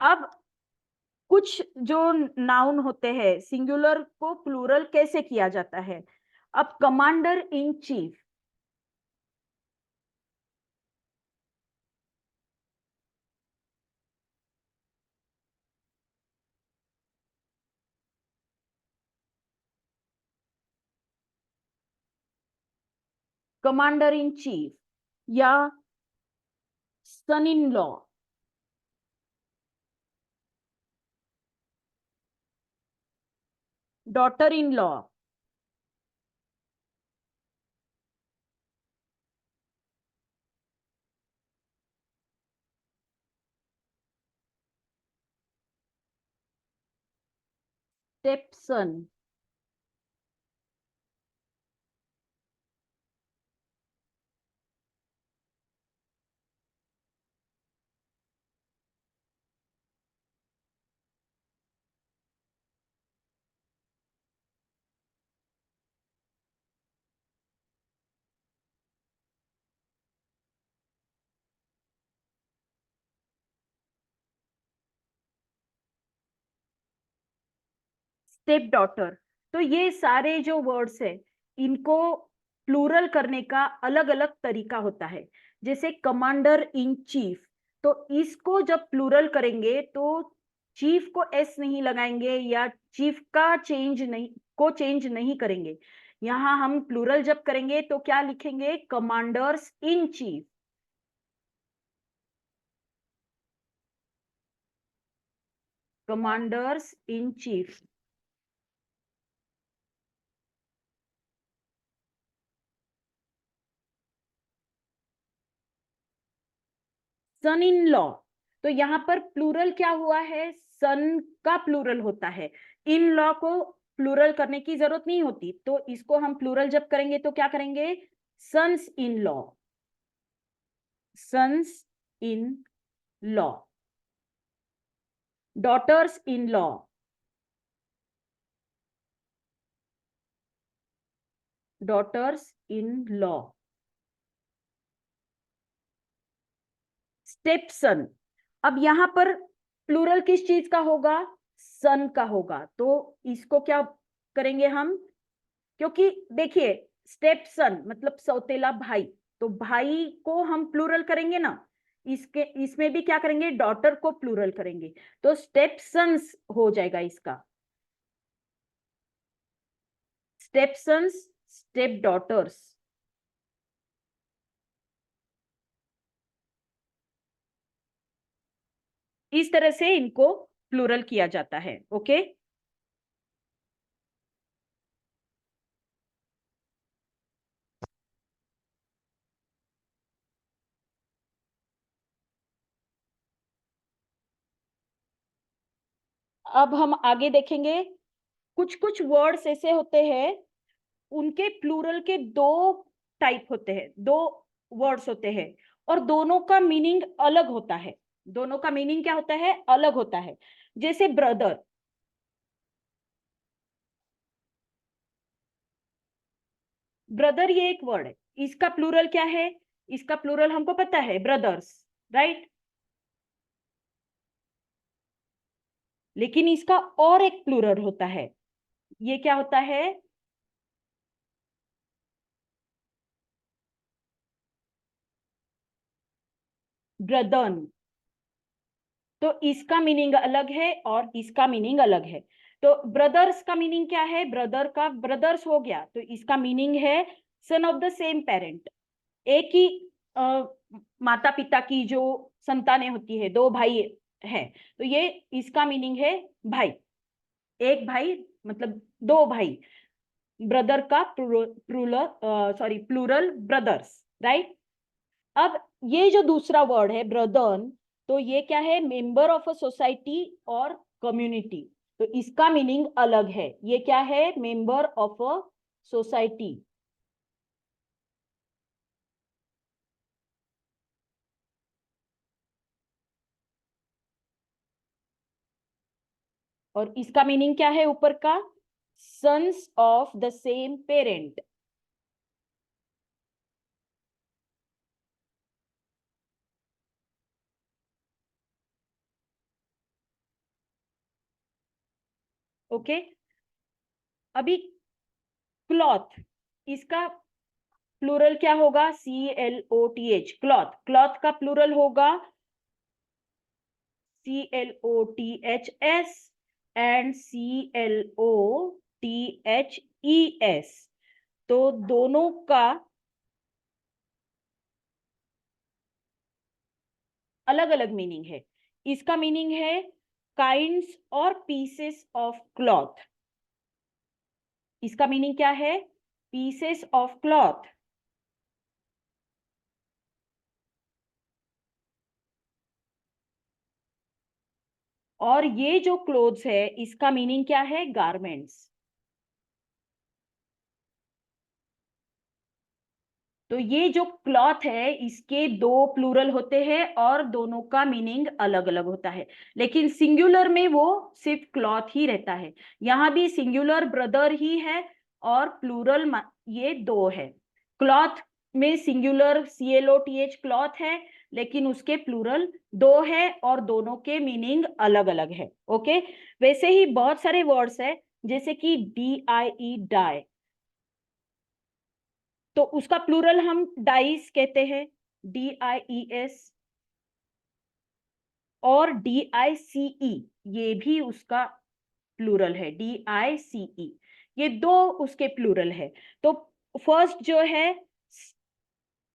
अब कुछ जो नाउन होते हैं सिंगुलर को प्लूरल कैसे किया जाता है। अब commander in chief, commander in chief या son in law, daughter in law, stepson, step daughter. तो ये सारे जो वर्ड्स है इनको प्लूरल करने का अलग अलग तरीका होता है। जैसे कमांडर इन चीफ, तो इसको जब प्लूरल करेंगे तो चीफ को एस नहीं लगाएंगे या चीफ का चेंज नहीं करेंगे। यहाँ हम प्लूरल जब करेंगे तो क्या लिखेंगे, commanders in chief, commanders in chief. Son in law, तो यहाँ पर प्लूरल क्या हुआ है, सन का प्लूरल होता है, इन लॉ को प्लूरल करने की जरूरत नहीं होती। तो इसको हम प्लूरल जब करेंगे तो क्या करेंगे, sons in law, sons in law, daughters in law, daughters in law, stepson. अब यहाँ पर प्लूरल किस चीज का होगा? सन का होगा। तो इसको क्या करेंगे हम? क्योंकि देखिए स्टेपसन मतलब सौतेला भाई, तो भाई को हम प्लूरल करेंगे ना, इसके इसमें भी क्या करेंगे? डॉटर को प्लूरल करेंगे, तो स्टेपसन्स हो जाएगा इसका। स्टेपसन्स, स्टेप डॉटर्स। इस तरह से इनको प्लूरल किया जाता है। ओके, अब हम आगे देखेंगे। कुछ कुछ वर्ड्स ऐसे होते हैं, उनके प्लूरल के दो टाइप होते हैं, दो वर्ड्स होते हैं, और दोनों का मीनिंग अलग होता है। दोनों का मीनिंग क्या होता है? अलग होता है। जैसे ब्रदर, ब्रदर ये एक वर्ड है, इसका प्लूरल क्या है? इसका प्लूरल हमको पता है, ब्रदर्स, राइट। लेकिन इसका और एक प्लूरल होता है, ये क्या होता है? ब्रदर्न। तो इसका मीनिंग अलग है और इसका मीनिंग अलग है। तो ब्रदर्स का मीनिंग क्या है? ब्रदर का ब्रदर्स हो गया, तो इसका मीनिंग है son of the same parent. एक ही माता पिता की जो संतानें होती है, दो भाई है, तो ये इसका मीनिंग है भाई। एक भाई मतलब दो भाई, ब्रदर का प्लूरल ब्रदर्स, राइट। अब ये जो दूसरा वर्ड है ब्रदर्न, तो ये क्या है? मेंबर ऑफ अ सोसाइटी और कम्युनिटी। तो इसका मीनिंग अलग है, ये क्या है? Member of a society. और इसका मीनिंग क्या है ऊपर का? Sons of the same parent. Okay, अभी क्लॉथ, इसका प्लूरल क्या होगा? CLOTH, cloth. क्लॉथ का प्लूरल होगा CLOTHS एंड CLOTHES। तो दोनों का अलग अलग मीनिंग है। इसका मीनिंग है काइंड्स और पीसेस ऑफ क्लॉथ। इसका मीनिंग क्या है? Pieces of cloth. और ये जो क्लोथ्स है, इसका मीनिंग क्या है? गारमेंट्स। तो ये जो क्लॉथ है, इसके दो प्लूरल होते हैं और दोनों का मीनिंग अलग अलग होता है। लेकिन सिंगुलर में वो सिर्फ क्लॉथ ही रहता है। यहाँ भी सिंगुलर ब्रदर ही है और प्लूरल ये दो है। क्लॉथ में सिंगुलर CLOTH क्लॉथ है, लेकिन उसके प्लूरल दो है और दोनों के मीनिंग अलग अलग है। ओके, वैसे ही बहुत सारे वर्ड्स है, जैसे कि DIE डाई, तो उसका प्लूरल हम डाइस कहते हैं, DIES। और DICE, ये भी उसका प्लूरल है, DICE। ये दो उसके प्लूरल है। तो फर्स्ट जो है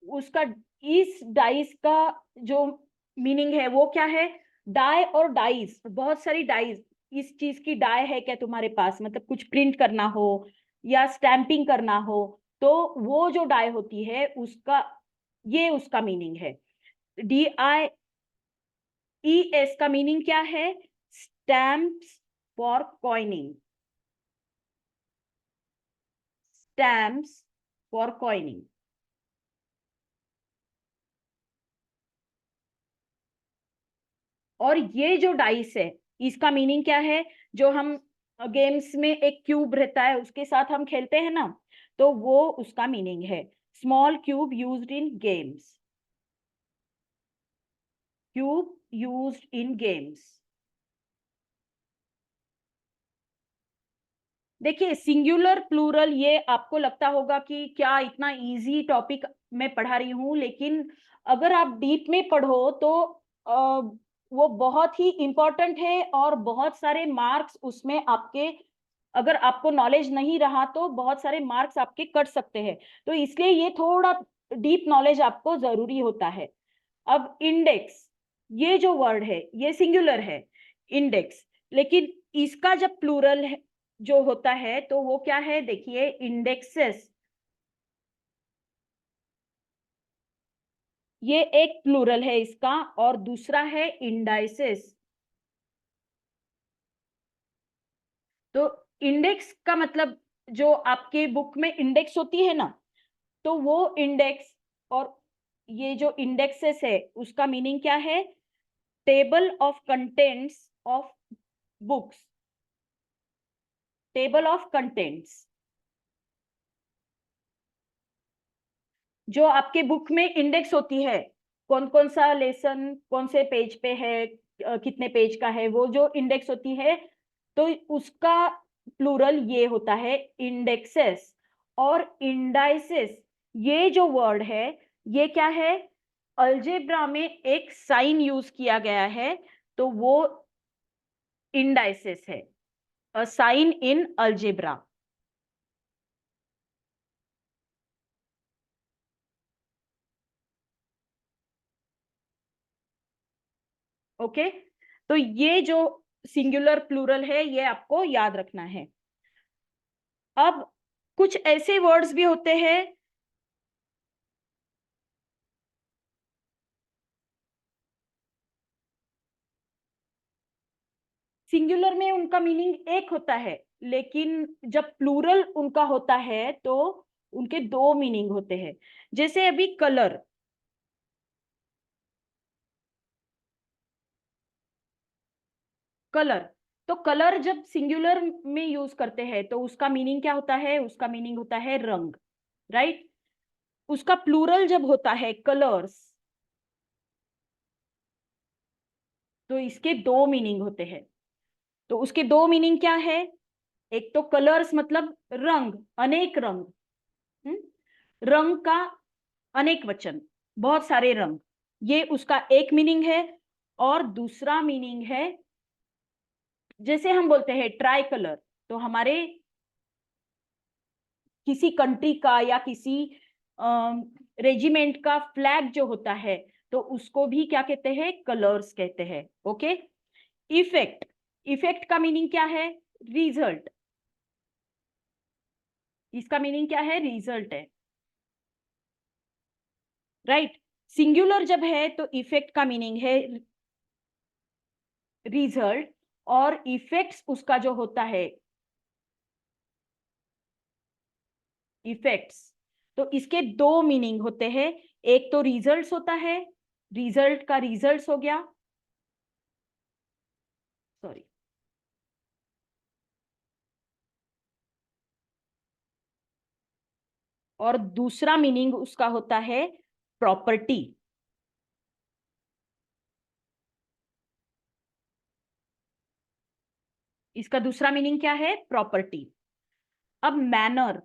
उसका, इस डाइस का जो मीनिंग है वो क्या है? डाई और डाइस, बहुत सारी डाइस। इस चीज की डाई है क्या तुम्हारे पास? मतलब कुछ प्रिंट करना हो या स्टैंपिंग करना हो, तो वो जो डाई होती है उसका, ये उसका मीनिंग है। DIES का मीनिंग क्या है? Stamps for coining. Stamps for coining. और ये जो डाइस है, इसका मीनिंग क्या है? जो हम गेम्स में एक क्यूब रहता है, उसके साथ हम खेलते हैं ना, तो वो उसका मीनिंग है, small cube used in games. Cube used in games. देखिए सिंगुलर प्लूरल, ये आपको लगता होगा कि क्या इतना इजी टॉपिक मैं पढ़ा रही हूँ, लेकिन अगर आप डीप में पढ़ो तो वो बहुत ही इंपॉर्टेंट है और बहुत सारे मार्क्स उसमें आपके, अगर आपको नॉलेज नहीं रहा तो बहुत सारे मार्क्स आपके कट सकते हैं। तो इसलिए ये थोड़ा डीप नॉलेज आपको जरूरी होता है। अब इंडेक्स, ये जो वर्ड है ये सिंगुलर है, इंडेक्स, लेकिन इसका जब प्लूरल है जो होता है तो वो क्या है, देखिए इंडेक्सेस, ये एक प्लूरल है इसका, और दूसरा है इंडाइसेस। तो इंडेक्स का मतलब, जो आपके बुक में इंडेक्स होती है ना, तो वो इंडेक्स, और ये जो इंडेक्सेस है उसका मीनिंग क्या है, table of contents of books, table of contents. जो आपके बुक में इंडेक्स होती है, कौन कौन सा लेसन कौन से पेज पे है, कितने पेज का है, वो जो इंडेक्स होती है, तो उसका प्लूरल ये होता है इंडेक्सेस। और इंडाइसेस, ये जो वर्ड है ये क्या है, अलजेब्रा में एक साइन यूज किया गया है, तो वो इंडाइसेस है, a sign in algebra. Okay, तो ये जो सिंगुलर प्लूरल है ये आपको याद रखना है। अब कुछ ऐसे वर्ड्स भी होते हैं, सिंगुलर में उनका मीनिंग एक होता है, लेकिन जब प्लूरल उनका होता है तो उनके दो मीनिंग होते हैं। जैसे अभी कलर, कलर, तो कलर जब सिंगुलर में यूज करते हैं तो उसका मीनिंग क्या होता है, उसका मीनिंग होता है रंग, राइट। उसका प्लूरल जब होता है कलर्स, तो इसके दो मीनिंग होते हैं। तो उसके दो मीनिंग क्या है, एक तो कलर्स मतलब रंग, अनेक रंग, हम्म? रंग का अनेक वचन, बहुत सारे रंग, ये उसका एक मीनिंग है। और दूसरा मीनिंग है, जैसे हम बोलते हैं ट्राई कलर, तो हमारे किसी कंट्री का या किसी रेजिमेंट का फ्लैग जो होता है, तो उसको भी क्या कहते हैं, कलर्स कहते हैं। ओके। इफेक्ट, इफेक्ट का मीनिंग क्या है, रिजल्ट, इसका मीनिंग क्या है, रिजल्ट है, राइट। सिंगुलर जब है तो इफेक्ट का मीनिंग है रिजल्ट, और इफेक्ट्स उसका जो होता है, इफेक्ट्स, तो इसके दो मीनिंग होते हैं। एक तो रिजल्ट्स होता है, रिजल्ट का रिजल्ट्स हो गया, सॉरी, और दूसरा मीनिंग उसका होता है प्रॉपर्टी। इसका दूसरा मीनिंग क्या है, प्रॉपर्टी। अब मैनर,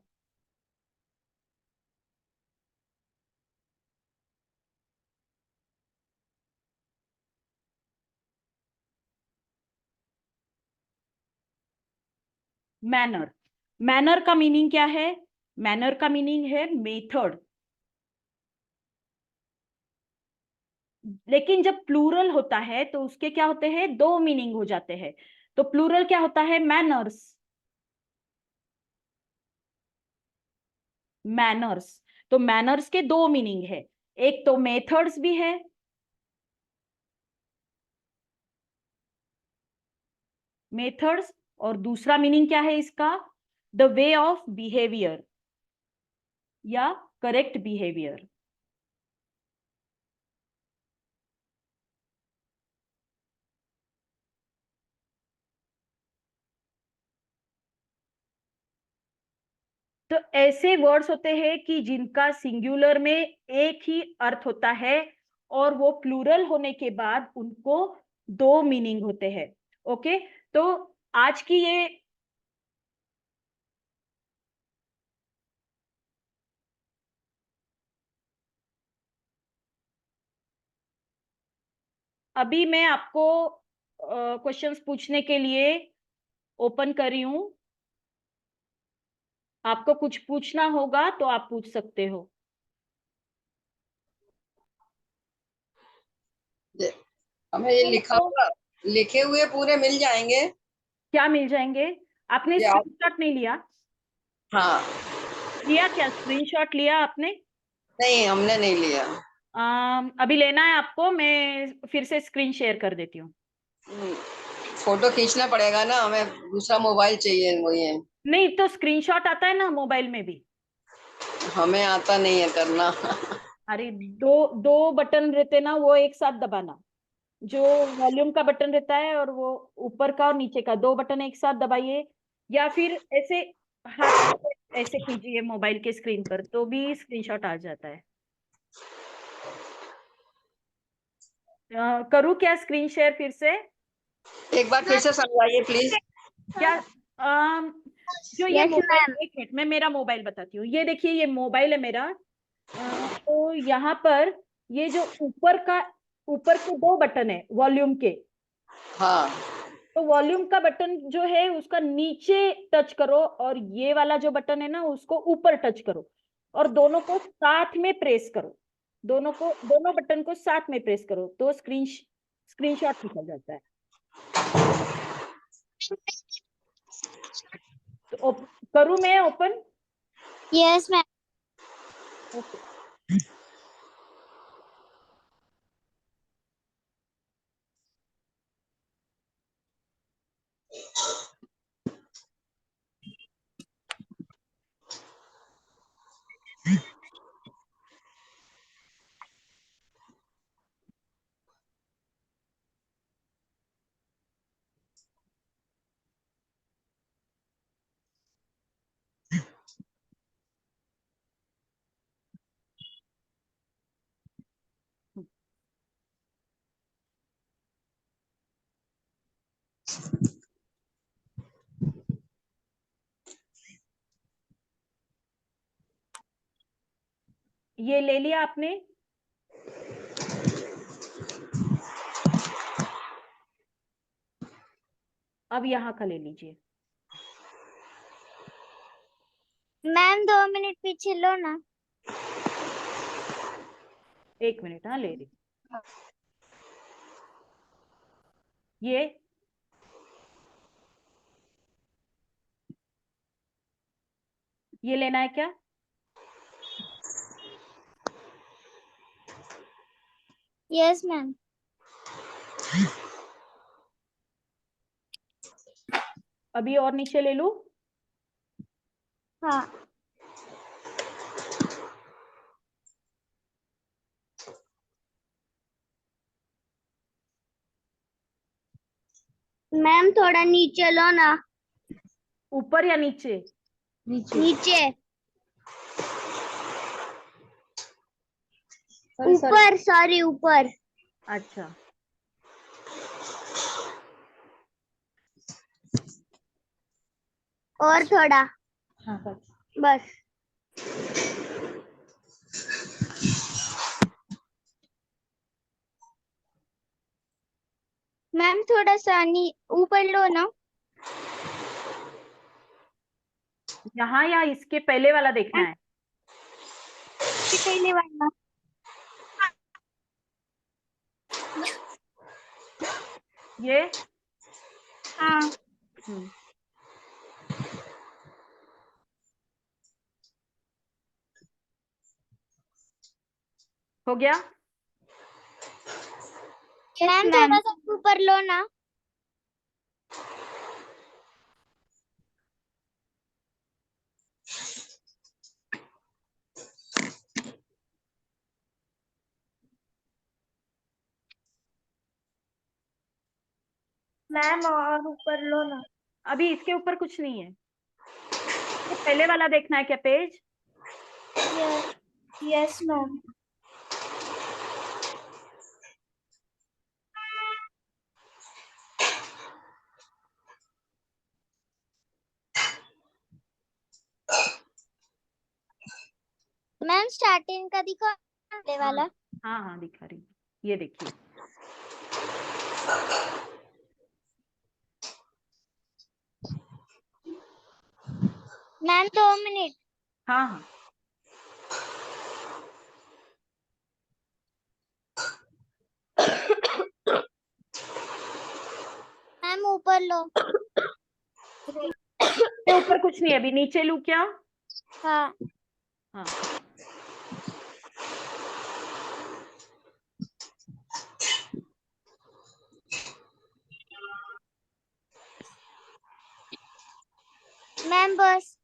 मैनर, मैनर का मीनिंग क्या है, मैनर का मीनिंग है मेथड। लेकिन जब प्लूरल होता है तो उसके क्या होते हैं, दो मीनिंग हो जाते हैं। तो प्लूरल क्या होता है, मैनर्स, मैनर्स। तो मैनर्स के दो मीनिंग है, एक तो मेथड्स भी है, मेथड्स, और दूसरा मीनिंग क्या है इसका, द वे ऑफ बिहेवियर या करेक्ट बिहेवियर। तो ऐसे वर्ड्स होते हैं कि जिनका सिंगुलर में एक ही अर्थ होता है, और वो प्लूरल होने के बाद उनको 2 मीनिंग होते हैं। ओके, तो आज की ये अभी मैं आपको क्वेश्चंस पूछने के लिए ओपन कर रही हूं। आपको कुछ पूछना होगा तो आप पूछ सकते हो। हमें ये लिखे हुए पूरे मिल जाएंगे? क्या मिल जाएंगे? आपने या स्क्रीनशॉट नहीं लिया? हाँ। लिया क्या? स्क्रीनशॉट लिया आपने? नहीं, हमने नहीं लिया। अभी लेना है आपको, मैं फिर से स्क्रीन शेयर कर देती हूँ। फोटो खींचना पड़ेगा ना, हमें दूसरा मोबाइल चाहिए, वही है। नहीं तो स्क्रीनशॉट आता है ना मोबाइल में भी। हमें आता नहीं है करना। अरे दो दो बटन रहते ना, वो एक साथ दबाना। जो वॉल्यूम का बटन रहता है और वो ऊपर का और नीचे का 2 बटन एक साथ दबाइए, या फिर ऐसे हाथ से ऐसे कीजिए मोबाइल के स्क्रीन पर, तो भी स्क्रीनशॉट आ जाता है। करूँ क्या स्क्रीन शेयर फिर से? एक बार फिर से समझाइए प्लीज। क्या? अम, जो ये यस मोबाइल, मैम। एक मिनट मैं मेरा मोबाइल बताती हूँ। ये देखिए, ये मोबाइल है मेरा। तो यहाँ पर ये जो ऊपर के 2 बटन है वॉल्यूम के, हाँ। तो वॉल्यूम का बटन जो है उसका नीचे टच करो, और ये वाला जो बटन है ना उसको ऊपर टच करो, और दोनों को साथ में प्रेस करो। दोनों बटन को साथ में प्रेस करो तो स्क्रीनशॉट निकल जाता है। तो करूँ मैं ओपन? Yes ma'am. ओके। ये ले लिया आपने? अब यहाँ का ले लीजिए। मैम 2 मिनट पीछे लो ना। 1 मिनट, हाँ ले रही। ये लेना है क्या? Yes ma'am. अभी और नीचे ले लूं? हाँ मैम, थोड़ा नीचे लो ना। ऊपर या नीचे? नीचे। ऊपर, सॉरी ऊपर। अच्छा, और थोड़ा। हाँ बस। बस। मैम थोड़ा सा ऊपर लो ना। यहाँ या इसके पहले वाला देखना है? इसके पहले वाला। ये? हाँ हम्म, हो गया। मैम, थोड़ा सा ऊपर लो ना। मैम और ऊपर लो ना। अभी इसके ऊपर कुछ नहीं है। ये पहले वाला देखना है क्या page? Yes ma'am. Ma'am starting का दिखा वाले वाला। हाँ हाँ दिखा रही हूँ, ये देखिए। Ma'am 2 minute. हाँ हाँ मैम ऊपर लो। ये ऊपर कुछ नहीं है, अभी नीचे लूँ क्या? हाँ हाँ मैम बस।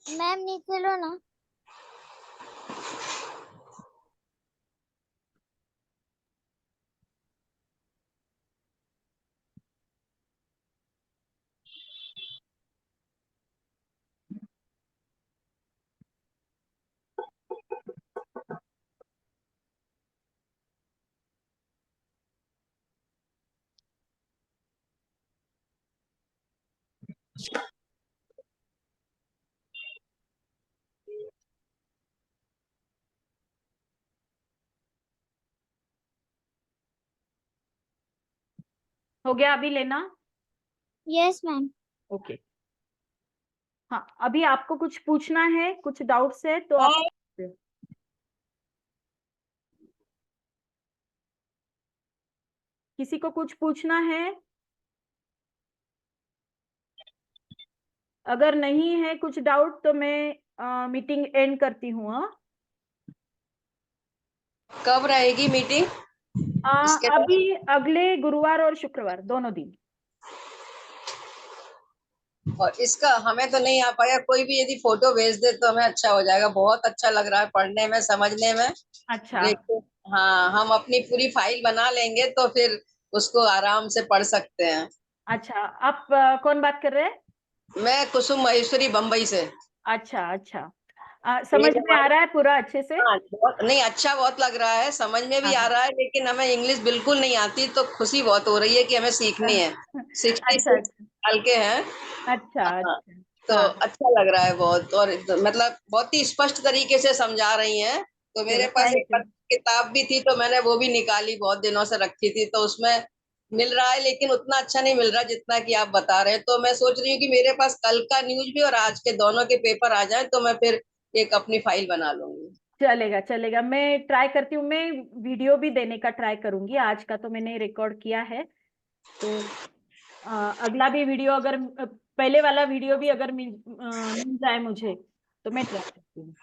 मैम नीचे लो ना। हो गया, अभी लेना। Yes ma'am. ओके। हाँ अभी आपको कुछ पूछना है, कुछ डाउट्स है तो आप किसी को कुछ पूछना है? अगर नहीं है कुछ डाउट तो मैं मीटिंग एंड करती हूँ। हाँ कब रहेगी मीटिंग इसके बाद? अभी अगले गुरुवार और शुक्रवार दोनों दिन। और इसका हमें तो नहीं आ पाया, कोई भी यदि फोटो भेज दे तो हमें अच्छा हो जाएगा। बहुत अच्छा लग रहा है पढ़ने में, समझने में। अच्छा लेकिन हाँ, हम अपनी पूरी फाइल बना लेंगे तो फिर उसको आराम से पढ़ सकते हैं। अच्छा, आप कौन बात कर रहे हैं? मैं कुसुम महेश्वरी बम्बई से। अच्छा अच्छा, ये समझ में आ हमारे, रहा है पूरा अच्छे से? हाँ बहुत नहीं, अच्छा बहुत लग रहा है, समझ में भी हाँ आ हाँ रहा है, लेकिन हमें इंग्लिश बिल्कुल नहीं आती, तो खुशी बहुत हो रही है कि हमें सीखनी है। सिक्सटी अच्छा सिक्स साल के हैं। अच्छा हाँ, अच्छा। तो हाँ अच्छा लग रहा है बहुत, और मतलब बहुत ही स्पष्ट तरीके से समझा रही हैं। तो मेरे चलो पास थैंक एक यू। किताब भी थी, तो मैंने वो भी निकाली, बहुत दिनों से रखी थी, तो उसमें मिल रहा है, लेकिन उतना अच्छा नहीं मिल रहा जितना कि आप बता रहे हैं। तो मैं सोच रही हूँ कि मेरे पास कल का न्यूज भी और आज के दोनों के पेपर आ जाए तो मैं फिर एक अपनी फाइल बना लूंगी। चलेगा चलेगा, मैं ट्राई करती हूँ, मैं वीडियो भी देने का ट्राई करूंगी। आज का तो मैंने रिकॉर्ड किया है, तो अ, अगला भी वीडियो अगर पहले वाला वीडियो भी अगर मिल जाए मुझे तो मैं ट्राई करती हूँ।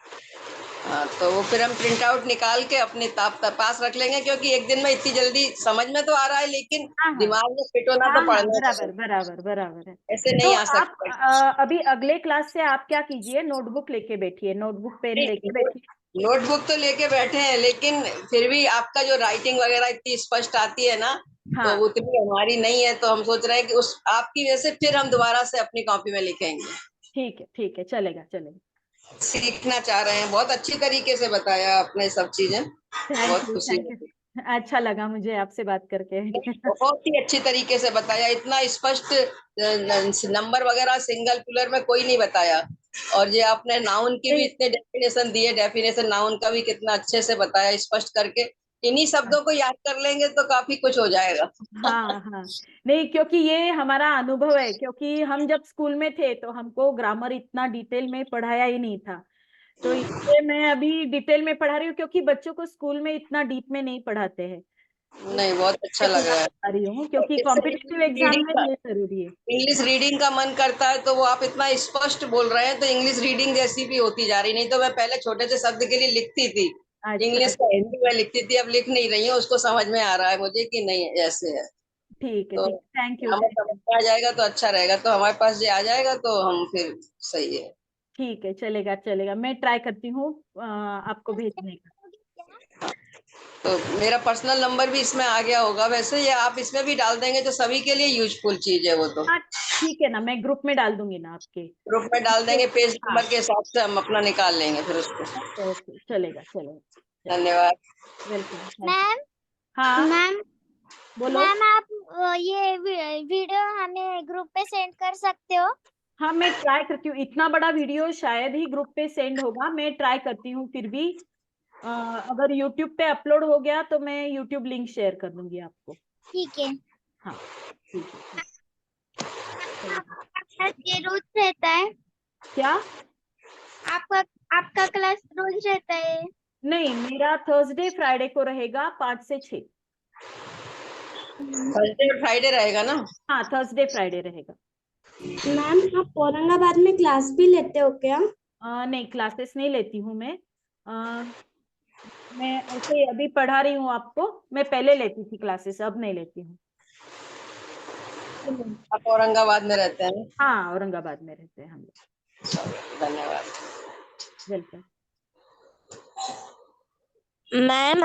हाँ, तो वो फिर हम प्रिंट आउट निकाल के अपने पास रख लेंगे, क्योंकि एक दिन में इतनी जल्दी समझ में तो आ रहा है, लेकिन हाँ हाँ दिमाग में फिट होना हाँ तो हाँ, पढ़ने से बराबर बराबर बराबर है। ऐसे तो नहीं आ आप सकता। अभी अगले क्लास से आप क्या कीजिए, नोटबुक लेके बैठिए, नोटबुक पेन नहीं, लेके बैठिए। नोटबुक तो लेके बैठे हैं, लेकिन फिर भी आपका जो राइटिंग वगैरह इतनी स्पष्ट आती है ना, तो हाँ उतनी हमारी नहीं है, तो हम सोच रहे हैं कि उस आपकी वजह से फिर हम दोबारा से अपनी कॉपी में लिखेंगे। ठीक है, चलेगा चलेगा। सीखना चाह रहे हैं, बहुत अच्छी तरीके से बताया आपने सब चीजें, बहुत खुशी थैंक यू, हुई। अच्छा लगा मुझे आपसे बात करके। बहुत ही अच्छी तरीके से बताया, इतना स्पष्ट नंबर वगैरह सिंगल पुलर में कोई नहीं बताया। और ये आपने नाउन की भी नहीं, इतने डेफिनेशन दिए, डेफिनेशन नाउन का भी कितना अच्छे से बताया स्पष्ट करके। इन्हीं शब्दों को याद कर लेंगे तो काफी कुछ हो जाएगा। हाँ हाँ, नहीं क्योंकि ये हमारा अनुभव है, क्योंकि हम जब स्कूल में थे तो हमको ग्रामर इतना डिटेल में पढ़ाया ही नहीं था, तो इसलिए मैं अभी डिटेल में पढ़ा रही हूँ, क्योंकि बच्चों को स्कूल में इतना डीप में नहीं पढ़ाते हैं, तो नहीं, बहुत अच्छा इसलिए लग पूरा रहा है। पढ़ा रही हूँ, और क्योंकि इससे कॉम्पिटिटिव एग्जाम में ये जरूरी है। इंग्लिश रीडिंग का मन करता है, तो वो आप इतना स्पष्ट बोल रहे हैं तो इंग्लिश रीडिंग जैसी भी होती जा रही। नहीं तो मैं पहले छोटे से शब्द के लिए लिखती थी, अच्छा इंग्लिश का अच्छा, हिंदी में लिखती थी, अब लिख नहीं रही हूँ, उसको समझ में आ रहा है मुझे कि नहीं ऐसे है। तो ठीक है, थैंक यू हमें थैंक समझ यू। में आ जाएगा तो अच्छा रहेगा, तो हमारे पास ये आ जाएगा तो हम फिर सही है। ठीक है, चलेगा चलेगा, मैं ट्राई करती हूँ आपको भेजने का। तो मेरा पर्सनल नंबर भी इसमें आ गया होगा वैसे, या आप इसमें भी डाल देंगे तो सभी के लिए यूजफुल चीज है वो तो। हाँ ठीक है ना, मैं ग्रुप में डाल दूंगी ना आपके। ग्रुप में डाल देंगे, पेज हाँ, नंबर के हिसाब से हम अपना निकाल लेंगे फिर उसको। ओके ओके, चलेगा चलेगा। धन्यवाद। Welcome, thank you. मैम हाँ मैम बोलो। मैम आप ये वीडियो हमें ग्रुप पे सेंड कर सकते हो? हाँ मैं ट्राई करती हूँ, इतना बड़ा वीडियो शायद ही ग्रुप पे सेंड होगा, मैं ट्राई करती हूँ फिर भी। अगर यूट्यूब पे अपलोड हो गया तो मैं यूट्यूब लिंक शेयर कर दूंगी आपको। ठीक है। हाँ ठीक है, ठीक चलेगा। आपका ये रोज रहता है? क्या? आपका आपका क्लास रोज रहता है? नहीं, मेरा थर्सडे फ्राइडे को रहेगा 5 से 6। थर्सडे और फ्राइडे रहेगा ना? हाँ थर्सडे फ्राइडे रहेगा। मैम आप औरंगाबाद में क्लास भी लेते हो क्या? नहीं, क्लासेस नहीं लेती हूँ मैं। मैं ऐसे अभी पढ़ा रही हूँ आपको, मैं पहले लेती थी क्लासेस, अब नहीं लेती हूँ। आप औरंगाबाद में रहते हैं? हाँ औरंगाबाद में रहते हैं हम लोग। धन्यवाद। वेलकम। मैम